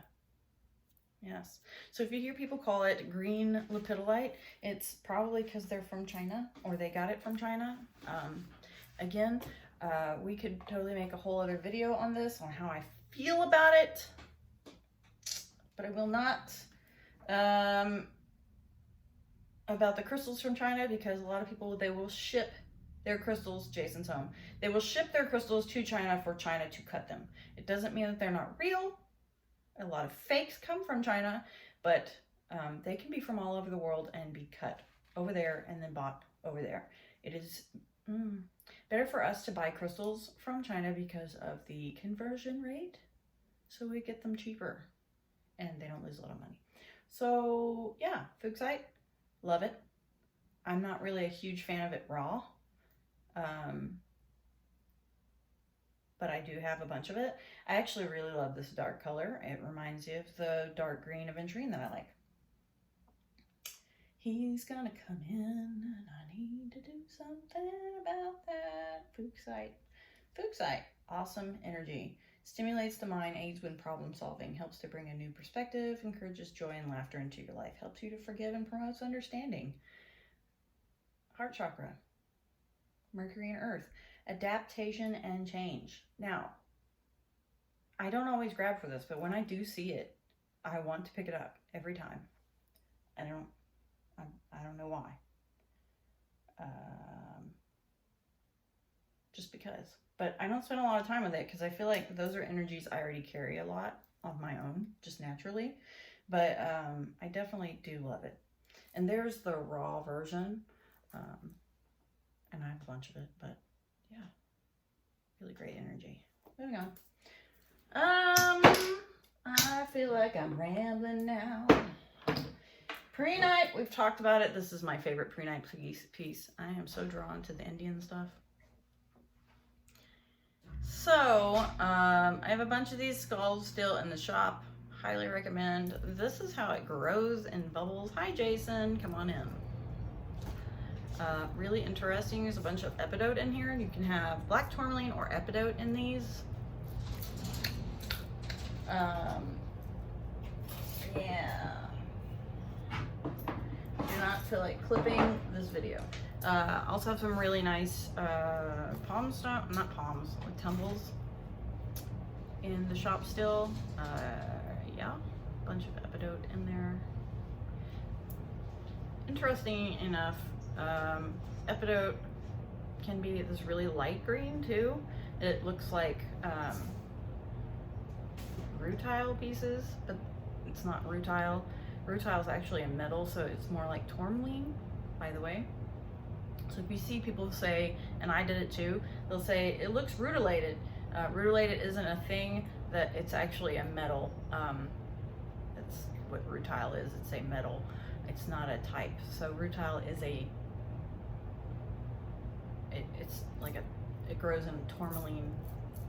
Yes. So if you hear people call it green lepidolite, it's probably because they're from China or they got it from China. Again, we could totally make a whole other video on this, on how I feel about it, but I will not about the crystals from China, because a lot of people, they will ship their crystals, Jason's home, they will ship their crystals to China for China to cut them. It doesn't mean that they're not real. A lot of fakes come from China, but they can be from all over the world and be cut over there and then bought over there. It is better for us to buy crystals from China because of the conversion rate, so we get them cheaper and they don't lose a lot of money. So yeah, Fuchsite, love it. I'm not really a huge fan of it raw, but I do have a bunch of it. I actually really love this dark color. It reminds you of the dark green aventurine that I like. He's gonna come in and I need to do something about that. Fuchsite. Fuchsite, awesome energy. Stimulates the mind, aids with problem solving, helps to bring a new perspective, encourages joy and laughter into your life, helps you to forgive and promotes understanding. Heart chakra, Mercury and Earth, adaptation and change. Now, I don't always grab for this, but when I do see it, I want to pick it up every time. I don't know why. Just because. But I don't spend a lot of time with it because I feel like those are energies I already carry a lot of my own, just naturally. But I definitely do love it. And there's the raw version. And I have a bunch of it, but yeah, really great energy. Moving on. I feel like I'm rambling now. Pre-night, we've talked about it. This is my favorite pre-night piece. I am so drawn to the Indian stuff. So, I have a bunch of these skulls still in the shop. Highly recommend. This is how it grows and bubbles. Hi, Jason. Come on in. Really interesting. There's a bunch of epidote in here. You can have black tourmaline or epidote in these. Yeah. Do not feel like clipping this video. Also have some really nice palm stone, not palms, like tumbles in the shop still. Yeah, bunch of epidote in there. Interesting enough, epidote can be this really light green too. It looks like rutile pieces, but it's not rutile. Rutile is actually a metal, so it's more like tourmaline, by the way. So if you see people say, and I did it too, they'll say it looks rutilated. Rutilated isn't a thing, that it's actually a metal. That's what rutile is. It's a metal. It's not a type. So rutile is it's like it grows in a tourmaline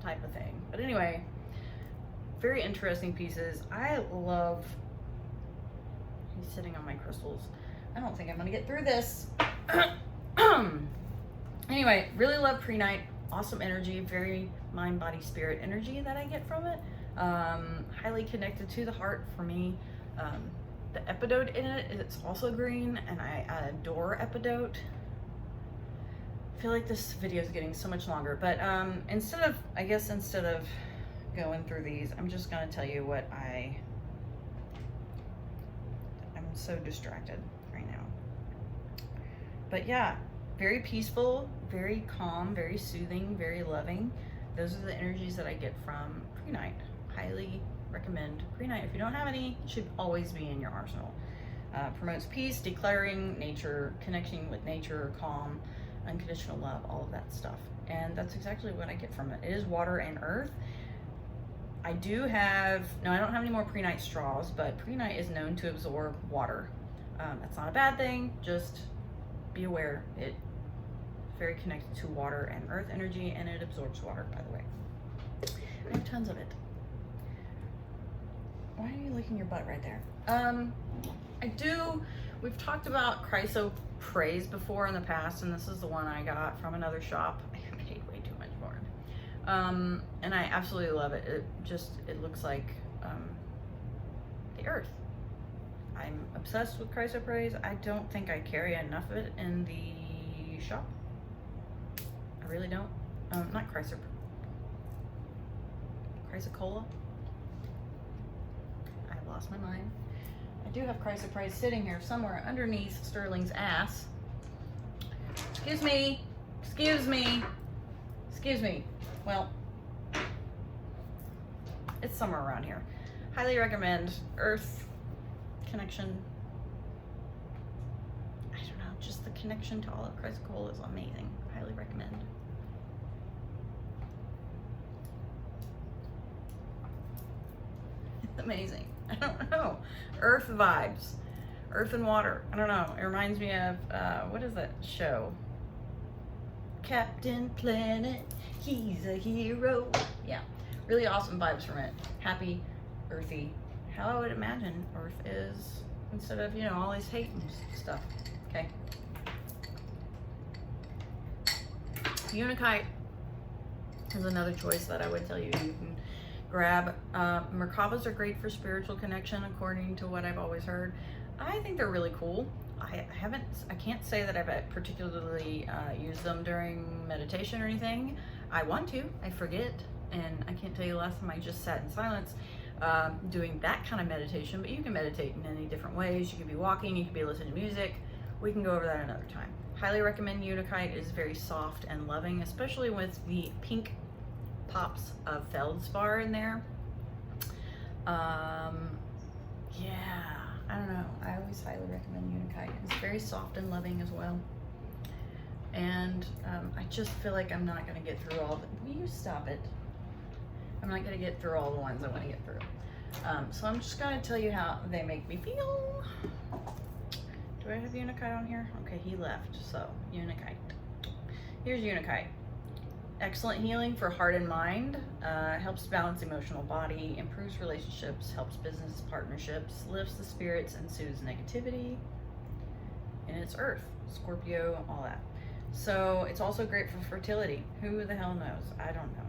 type of thing. But anyway, very interesting pieces. I love, he's sitting on my crystals. I don't think I'm gonna get through this. Anyway, really love pre-night. Awesome energy, very mind, body, spirit energy that I get from it. Highly connected to the heart for me. the epidote in it, it's also green, and I adore epidote. I feel like this video is getting so much longer, but instead of going through these, I'm just gonna tell you what I'm so distracted right now. But yeah, very peaceful, very calm, very soothing, very loving. Those are the energies that I get from prehnite. Highly recommend prehnite. If you don't have any, it should always be in your arsenal. Promotes peace, decluttering, nature, connecting with nature, calm, unconditional love, all of that stuff. And that's exactly what I get from it. It is water and earth. I don't have any more prehnite straws, but prehnite is known to absorb water. That's not a bad thing, just be aware. It's very connected to water and earth energy, and it absorbs water, by the way. I have tons of it. Why are you licking your butt right there? We've talked about chrysoprase before in the past, and this is the one I got from another shop. I paid way too much for it. And I absolutely love it. It looks like the earth. I'm obsessed with chrysoprase. I don't think I carry enough of it in the shop. I really don't. Not chrysocolla. I lost my mind. I do have chrysoprase sitting here somewhere underneath Sterling's ass. Excuse me. Excuse me. Excuse me. Well, it's somewhere around here. Highly recommend. Earth connection. I don't know, just the connection to all of chrysocolla is amazing. Highly recommend. It's amazing. I don't know. Earth vibes. Earth and water. I don't know. It reminds me of, what is that show? Captain Planet. He's a hero. Yeah. Really awesome vibes from it. Happy, earthy. How I would imagine Earth is, instead of, all these hate and stuff. Okay. Unakite is another choice that I would tell you can grab. Merkabas are great for spiritual connection, according to what I've always heard. I think they're really cool. I can't say that I've particularly used them during meditation or anything. I want to, I forget, and I can't tell you the last time I just sat in silence doing that kind of meditation, but you can meditate in many different ways. You could be walking, you could be listening to music. We can go over that another time. Highly recommend Unakite. It is very soft and loving, especially with the pink pops of feldspar in there. Yeah, I don't know. I always highly recommend Unakite. It's very soft and loving as well. And I just feel like I'm not going to get through all the... Will you stop it? I'm not going to get through all the ones I want to get through. So I'm just going to tell you how they make me feel. Do I have Unakite on here? Okay, he left. So, Unakite. Here's Unakite. Excellent healing for heart and mind. Helps balance emotional body. Improves relationships. Helps business partnerships. Lifts the spirits and soothes negativity. And it's Earth. Scorpio, all that. So, it's also great for fertility. Who the hell knows? I don't know.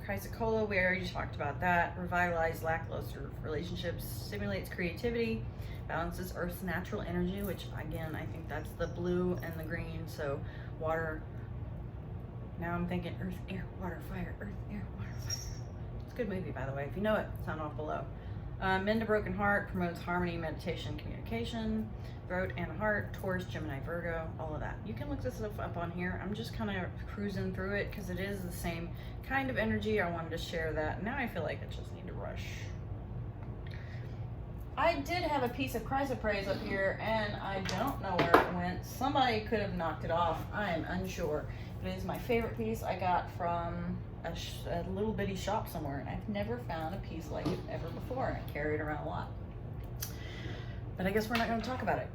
Chrysocolla, we already talked about that. Revitalize lackluster relationships, stimulates creativity, balances Earth's natural energy, which again, I think that's the blue and the green. So water, now I'm thinking earth, air, water, fire, earth, air, water, fire. It's a good movie, by the way. If you know it, sound off below. Mend a broken heart, promotes harmony, meditation, communication, throat and heart, Taurus, Gemini, Virgo, all of that. You can look this stuff up on here. I'm just kind of cruising through it because it is the same kind of energy. I wanted to share that. Now I feel like I just need to rush. I did have a piece of chrysoprase up here and I don't know where it went. Somebody could have knocked it off. I am unsure. It is my favorite piece I got from a little bitty shop somewhere, and I've never found a piece like it ever before, and I carry it around a lot. But I guess we're not going to talk about it.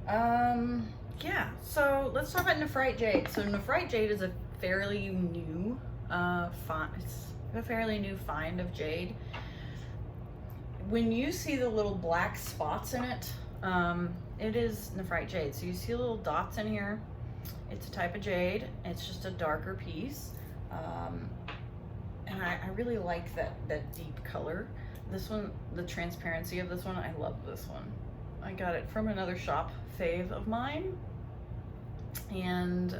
Yeah, so let's talk about nephrite jade. So nephrite jade is a fairly new find of jade. When you see the little black spots in it, it is nephrite jade. So you see little dots in here. It's a type of jade. It's just a darker piece. And I really like that deep color. This one, the transparency of this one, I love this one. I got it from another shop fave of mine. And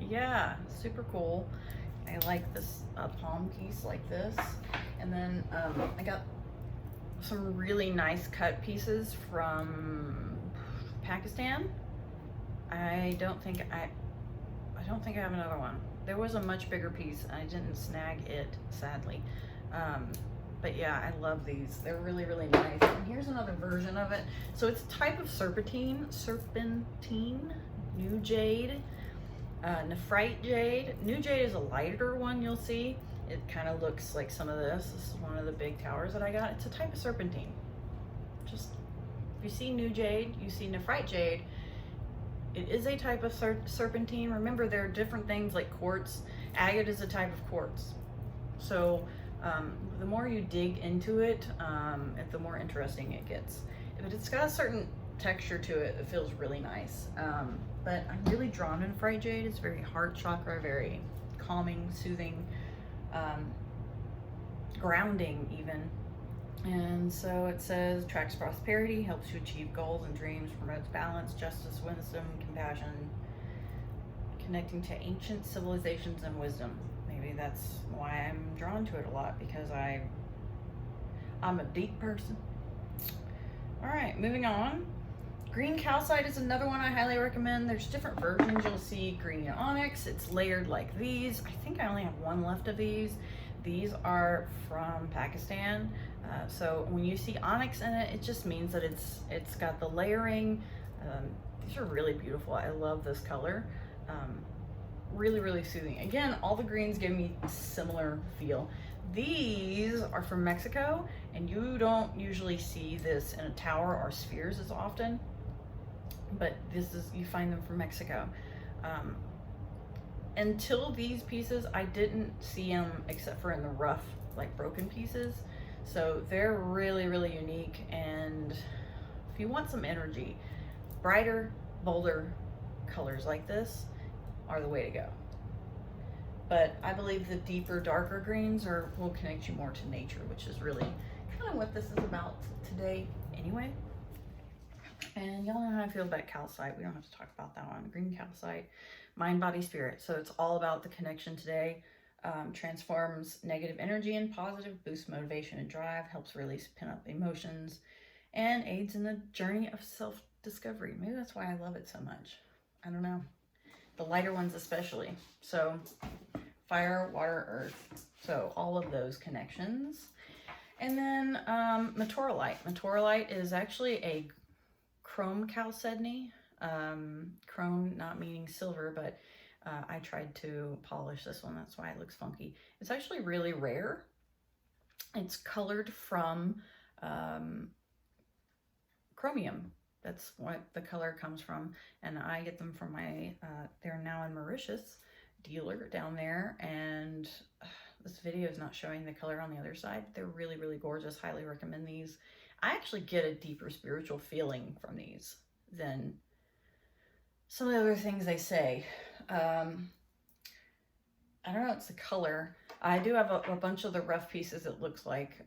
yeah, super cool. I like this palm piece like this. And then I got some really nice cut pieces from Pakistan. I don't think I have another one. There was a much bigger piece and I didn't snag it, sadly. But yeah, I love these. They're really, really nice. And here's another version of it. So it's a type of serpentine, new jade, nephrite jade. New jade is a lighter one, you'll see. It kind of looks like some of this. This is one of the big towers that I got. It's a type of serpentine. Just, if you see new jade, you see nephrite jade. It is a type of serpentine. Remember, there are different things like quartz. Agate is a type of quartz. So the more you dig into it, the more interesting it gets. But it's got a certain texture to it that feels really nice. But I'm really drawn to nephrite jade. It's very heart chakra, very calming, soothing, grounding even. And so it says, attracts prosperity, helps you achieve goals and dreams, promotes balance, justice, wisdom, compassion, connecting to ancient civilizations and wisdom. Maybe that's why I'm drawn to it a lot, because I'm a deep person. All right, moving on. Green calcite is another one I highly recommend. There's different versions. You'll see green onyx. It's layered like these. I think I only have one left of these. These are from Pakistan. So when you see onyx in it, it just means that it's got the layering. These are really beautiful. I love this color. Really, really soothing. Again, all the greens give me a similar feel. These are from Mexico, and you don't usually see this in a tower or spheres as often, but you find them from Mexico. Until these pieces, I didn't see them except for in the rough, like broken pieces. So they're really, really unique. And if you want some energy, brighter, bolder colors like this are the way to go. But I believe the deeper, darker greens will connect you more to nature, which is really kind of what this is about today anyway. And y'all know how I feel about calcite. We don't have to talk about that one. Green calcite, mind, body, spirit. So it's all about the connection today. Transforms negative energy in positive, boosts motivation and drive, helps release pent-up emotions, and aids in the journey of self-discovery. Maybe that's why I love it so much. I don't know. The lighter ones especially. So fire, water, earth. So all of those connections. And then Mother.Natures.Medicine. Mother.Natures.Medicine is actually a chrome chalcedony. Chrome not meaning silver, but I tried to polish this one. That's why it looks funky. It's actually really rare. It's colored from chromium. That's what the color comes from. And I get them from my, they're now in Mauritius, dealer down there. And this video is not showing the color on the other side. They're really, really gorgeous. Highly recommend these. I actually get a deeper spiritual feeling from these than some of the other things they say. I don't know, it's the color. I do have a bunch of the rough pieces. It looks like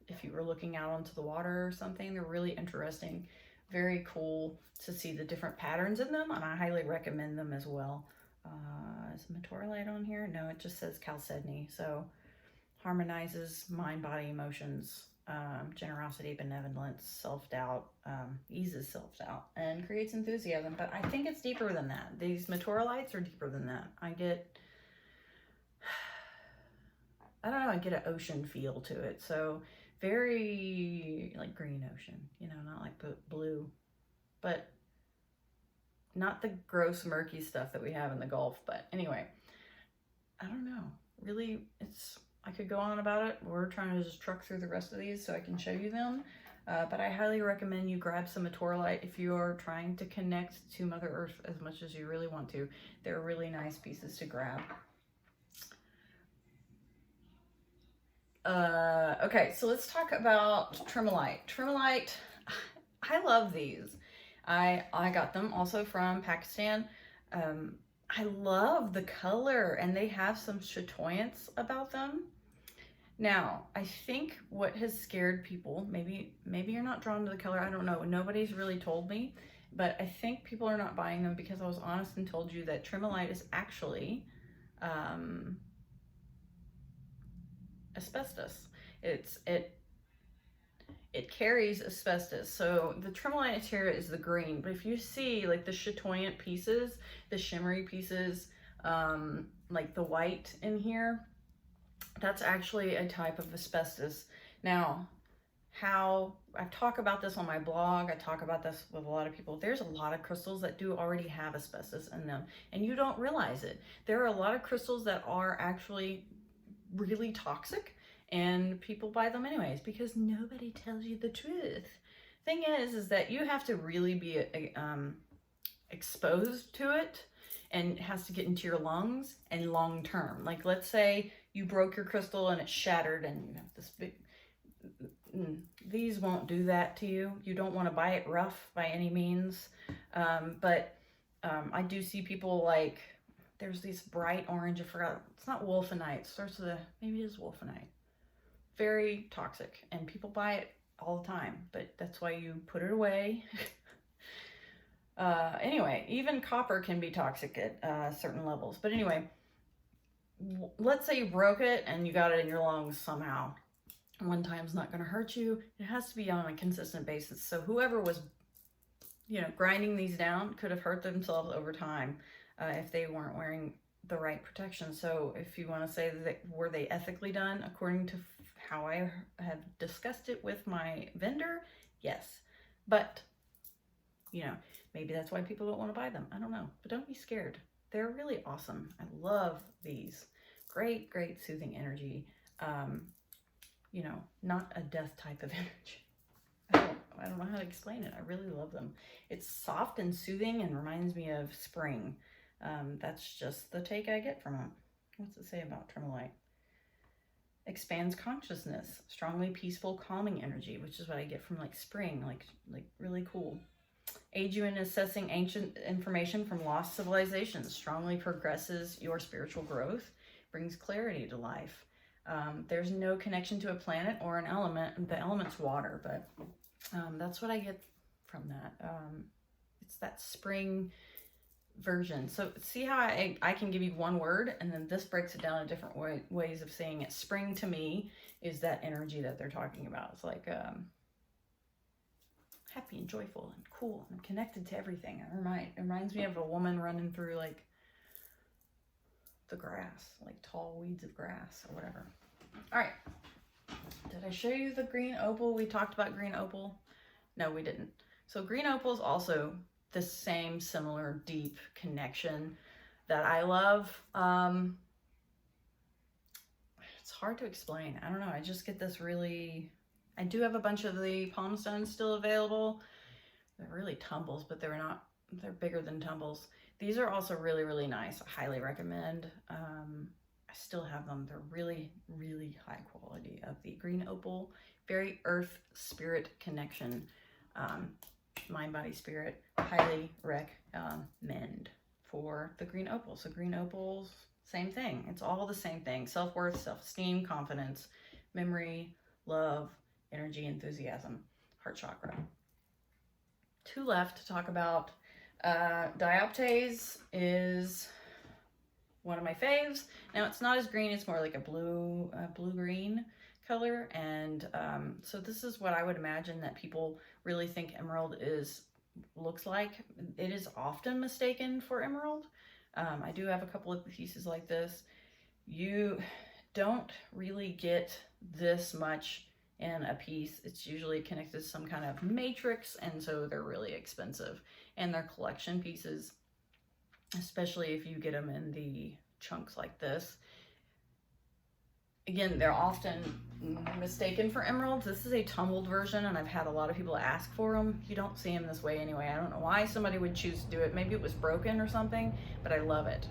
if you were looking out onto the water or something. They're really interesting. Very cool to see the different patterns in them, and I highly recommend them as well. Is Mother.Natures.Medicine on here? No, it just says chalcedony. So harmonizes mind, body, emotions, generosity, benevolence, self-doubt, eases self-doubt, and creates enthusiasm. But I think it's deeper than that. These Mother.Natures.Medicine are deeper than that. I don't know, I get an ocean feel to it. So very like green ocean, you know, not like blue, but not the gross murky stuff that we have in the Gulf. But anyway, I don't know, really, I could go on about it. We're trying to just truck through the rest of these so I can show you them. But I highly recommend you grab some Mother.Natures.Medicine if you are trying to connect to Mother Earth as much as you really want to. They're really nice pieces to grab. Okay, so let's talk about tremolite. Tremolite, I love these. I got them also from Pakistan. I love the color, and they have some chatoyance about them. Now, I think what has scared people, maybe you're not drawn to the color, I don't know, nobody's really told me, but I think people are not buying them because I was honest and told you that Tremolite is actually asbestos. It carries asbestos. So the Tremolite material is the green, but if you see like the chatoyant pieces, the shimmery pieces, like the white in here, that's actually a type of asbestos. Now, how I talk about this on my blog, I talk about this with a lot of people. There's a lot of crystals that do already have asbestos in them, and you don't realize it. There are a lot of crystals that are actually really toxic, and people buy them anyways because nobody tells you the truth. Thing is that you have to really be exposed to it, and it has to get into your lungs and long term. Like, let's say you broke your crystal and it's shattered and you have this big, these won't do that to you. You don't want to buy it rough by any means. But I do see people like, there's these bright orange, I forgot, it's not wolfenite, it starts with a, maybe it is wolfenite. Very toxic, and people buy it all the time, but that's why you put it away. Anyway, even copper can be toxic at certain levels. But anyway, let's say you broke it and you got it in your lungs somehow. One time's not going to hurt you. It has to be on a consistent basis. So whoever was, grinding these down could have hurt themselves over time if they weren't wearing the right protection. So if you want to say that were they ethically done according to how I have discussed it with my vendor, yes. But maybe that's why people don't want to buy them. I don't know, but don't be scared. They're really awesome. I love these. Great soothing energy. Not a death type of energy. I don't know how to explain it. I really love them. It's soft and soothing and reminds me of spring. That's just the take I get from it. What's it say about Tremolite? Expands consciousness, strongly peaceful, calming energy, which is what I get from like spring, like really cool. Aid you in assessing ancient information from lost civilizations, strongly progresses your spiritual growth, brings clarity to life. There's no connection to a planet or an element. The element's water, but that's what I get from that. It's that spring version. So see how I can give you one word, and then this breaks it down in different ways of saying it. Spring to me is that energy that they're talking about. It's like happy and joyful and cool and connected to everything. It reminds me of a woman running through like the grass, like tall weeds of grass or whatever. All right. Did I show you the green opal? We talked about green opal. No, we didn't. So green opal is also the same similar deep connection that I love. It's hard to explain. I don't know. I just get this really, I do have a bunch of the palm stones still available. They're really tumbles, but they're bigger than tumbles. These are also really nice. I highly recommend. I still have them. They're really high quality of the green opal. Very earth spirit connection. Mind, body, spirit. Highly recommend for the green opal. So green opals, same thing. It's all the same thing. Self-worth, self-esteem, confidence, memory, love, energy, enthusiasm, heart chakra. 2 left to talk about. Dioptase is one of my faves. Now it's not as green, it's more like a blue-green color. And so this is what I would imagine that people really think emerald looks like. It is often mistaken for emerald. I do have a couple of pieces like this. You don't really get this much in a piece. It's usually connected to some kind of matrix, and so they're really expensive. And they're collection pieces, especially if you get them in the chunks like this. Again, they're often mistaken for emeralds. This is a tumbled version, and I've had a lot of people ask for them. You don't see them this way anyway. I don't know why somebody would choose to do it. Maybe it was broken or something, but I love it.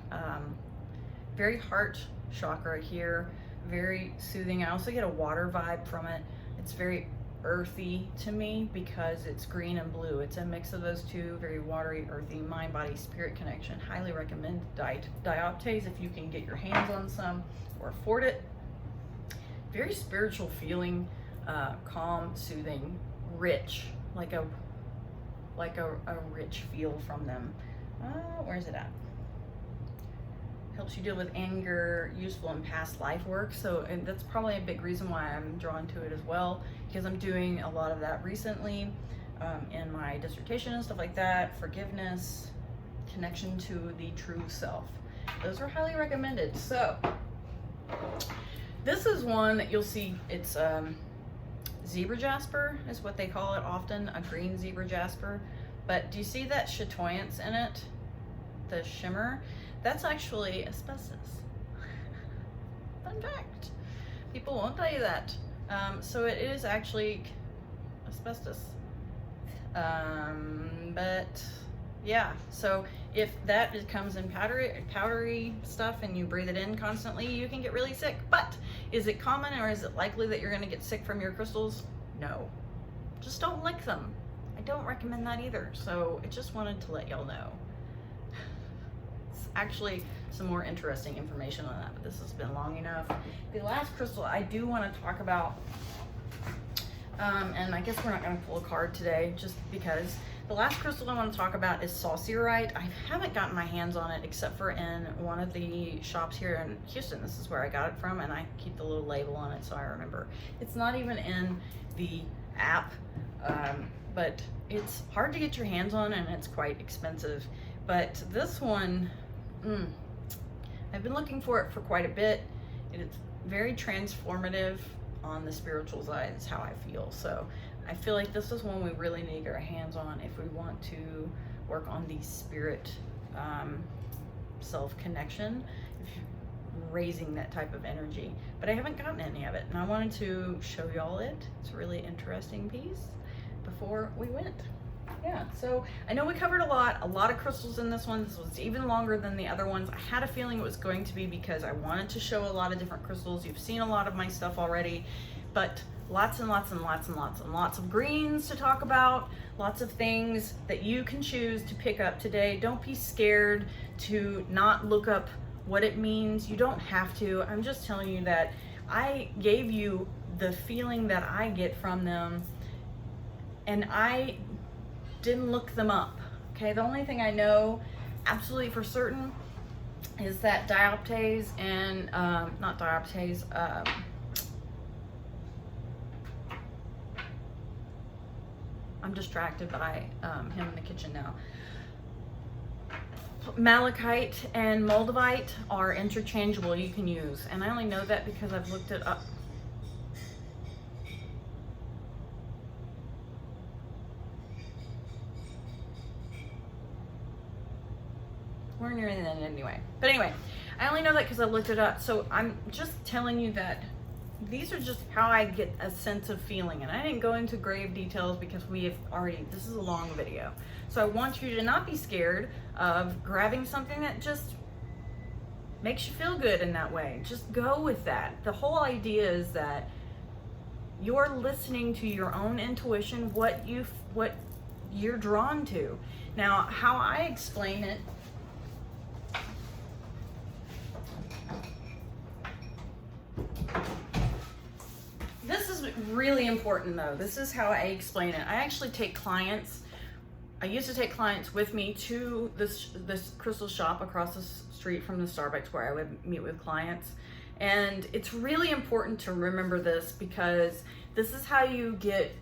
Very heart chakra here, very soothing. I also get a water vibe from it. It's very earthy to me because it's green and blue. It's a mix of those two, very watery, earthy, mind, body, spirit connection. Highly recommend dioptase if you can get your hands on some or afford it. very spiritual feeling, calm, soothing, rich, like a rich feel from them. Where's it at? Helps you deal with anger, useful in past life work. So, and that's probably a big reason why I'm drawn to it as well, because I'm doing a lot of that recently in my dissertation and stuff like that. Forgiveness, connection to the true self. Those are highly recommended. So this is one that you'll see. It's zebra jasper is what they call it often, a green zebra jasper. But do you see that chatoyance in it? The shimmer? That's actually asbestos. Fun fact. People won't tell you that. So it is actually asbestos. But yeah, so if that comes in powdery stuff and you breathe it in constantly, you can get really sick. But is it common, or is it likely that you're going to get sick from your crystals? No. Just don't lick them. I don't recommend that either. So I just wanted to let y'all know. It's actually some more interesting information on that, but this has been long enough. The last crystal I do want to talk about, and I guess we're not going to pull a card today just because. The last crystal I want to talk about is Saussierite. I haven't gotten my hands on it except for in one of the shops here in Houston. This is where I got it from, and I keep the little label on it so I remember. It's not even in the app, but it's hard to get your hands on and it's quite expensive. But this one, I've been looking for it for quite a bit. It's very transformative on the spiritual side is how I feel. So I feel like this is one we really need to get our hands on if we want to work on the spirit self-connection, raising that type of energy. But I haven't gotten any of it, and I wanted to show y'all it. It's a really interesting piece before we went. Yeah, so I know we covered a lot of crystals in this one. This was even longer than the other ones. I had a feeling it was going to be because I wanted to show a lot of different crystals. You've seen a lot of my stuff already, but lots and lots and lots and lots and lots of greens to talk about, lots of things that you can choose to pick up today. Don't be scared to not look up what it means. You don't have to. I'm just telling you that I gave you the feeling that I get from them, and I didn't look them up. Okay, the only thing I know absolutely for certain is that dioptase and not dioptase, I'm distracted by him in the kitchen now. Malachite and moldavite are interchangeable, you can use, and I only know that because I've looked it up. We're near the end anyway. But anyway, I only know that because I looked it up. So I'm just telling you that these are just how I get a sense of feeling. And I didn't go into grave details because we have already, this is a long video. So I want you to not be scared of grabbing something that just makes you feel good in that way. Just go with that. The whole idea is that you're listening to your own intuition, what you're drawn to. Now, how I explain it, this is really important though. This is how I explain it. I actually take clients, I used to take clients with me to this crystal shop across the street from the Starbucks where I would meet with clients. And it's really important to remember this because this is how you get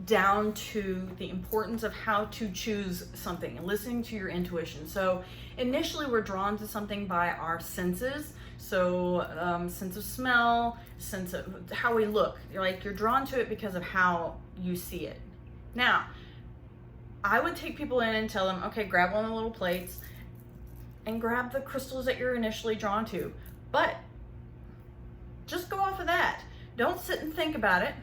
down to the importance of how to choose something and listening to your intuition. So initially we're drawn to something by our senses. So sense of smell, sense of how we look. You're drawn to it because of how you see it. Now, I would take people in and tell them, okay, grab one of the little plates and grab the crystals that you're initially drawn to. But just go off of that. Don't sit and think about it.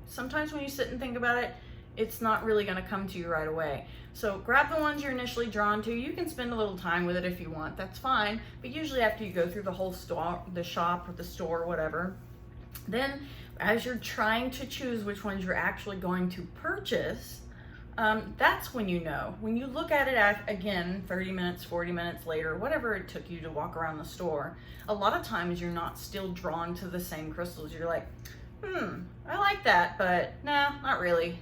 Sometimes when you sit and think about it, it's not really going to come to you right away. So grab the ones you're initially drawn to. You can spend a little time with it if you want, that's fine. But usually after you go through the whole store, the shop or the store or whatever, then as you're trying to choose which ones you're actually going to purchase, That's when you know. When you look at it again, 30 minutes, 40 minutes later, whatever it took you to walk around the store, a lot of times you're not still drawn to the same crystals. You're like, I like that, but nah, not really.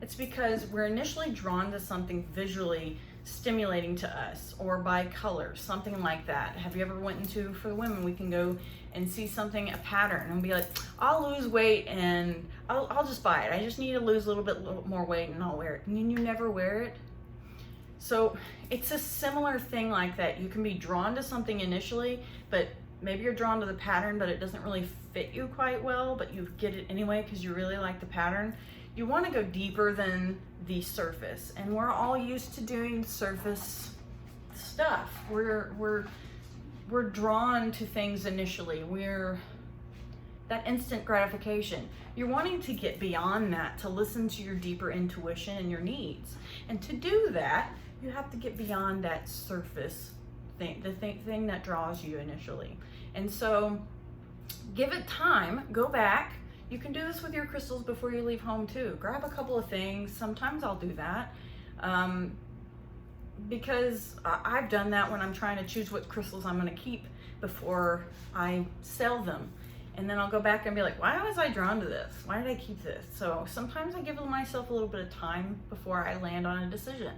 It's because we're initially drawn to something visually stimulating to us, or by color, something like that. Have you ever went into, for the women, we can go and see something, a pattern, and be like, I'll lose weight and I'll just buy it. I just need to lose a little bit more weight and I'll wear it. And then you never wear it. So it's a similar thing like that. You can be drawn to something initially, but maybe you're drawn to the pattern, but it doesn't really fit you quite well, but you get it anyway because you really like the pattern. You want to go deeper than the surface, and we're all used to doing surface stuff. We're drawn to things initially. We're that instant gratification. You're wanting to get beyond that, to listen to your deeper intuition and your needs. And to do that, you have to get beyond that surface thing, the thing that draws you initially. And so give it time, go back. You can do this with your crystals before you leave home too. Grab a couple of things. Sometimes I'll do that because I've done that when I'm trying to choose what crystals I'm going to keep before I sell them. And then I'll go back and be like, why was I drawn to this? Why did I keep this? So sometimes I give myself a little bit of time before I land on a decision.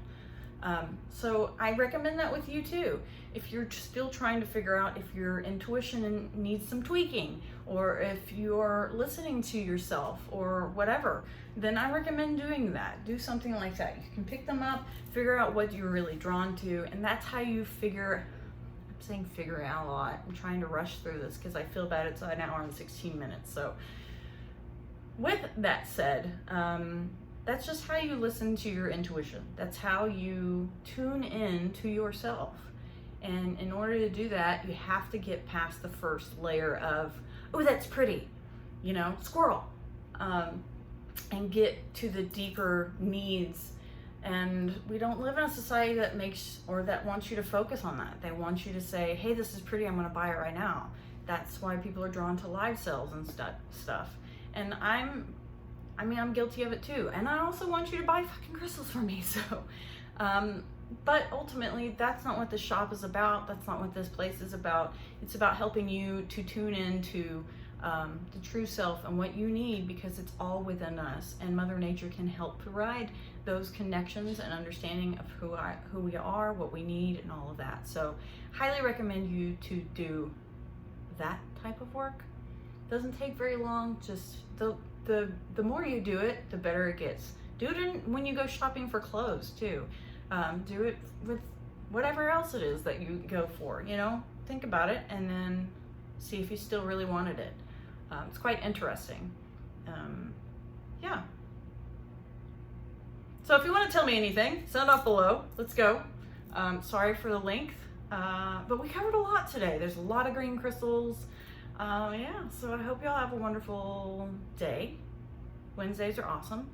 So I recommend that with you too. If you're still trying to figure out if your intuition needs some tweaking, or if you're listening to yourself or whatever, then I recommend doing that. Do something like that. You can pick them up, figure out what you're really drawn to, and that's how you figure. I'm saying figure out a lot. I'm trying to rush through this because I feel bad it's an hour and 16 minutes. So with that said, that's just how you listen to your intuition. That's how you tune in to yourself. And in order to do that, you have to get past the first layer of, oh, that's pretty, you know, squirrel, and get to the deeper needs. And we don't live in a society that makes, or that wants you to focus on that. They want you to say, hey, this is pretty, I'm gonna buy it right now. That's why people are drawn to live sales and stuff. And I'm guilty of it too. And I also want you to buy fucking crystals from me, so. But ultimately, that's not what the shop is about. That's not what this place is about. It's about helping you to tune into the true self and what you need, because it's all within us. And Mother Nature can help provide those connections and understanding of who we are, what we need, and all of that. So highly recommend you to do that type of work. Doesn't take very long. Just the more you do it, the better it gets. Do it when you go shopping for clothes too. Do it with whatever else it is that you go for, you know, think about it and then see if you still really wanted it. It's quite interesting. Yeah. So if you want to tell me anything, sound off below. Let's go. Sorry for the length, but we covered a lot today. There's a lot of green crystals. Yeah, so I hope y'all have a wonderful day. Wednesdays are awesome.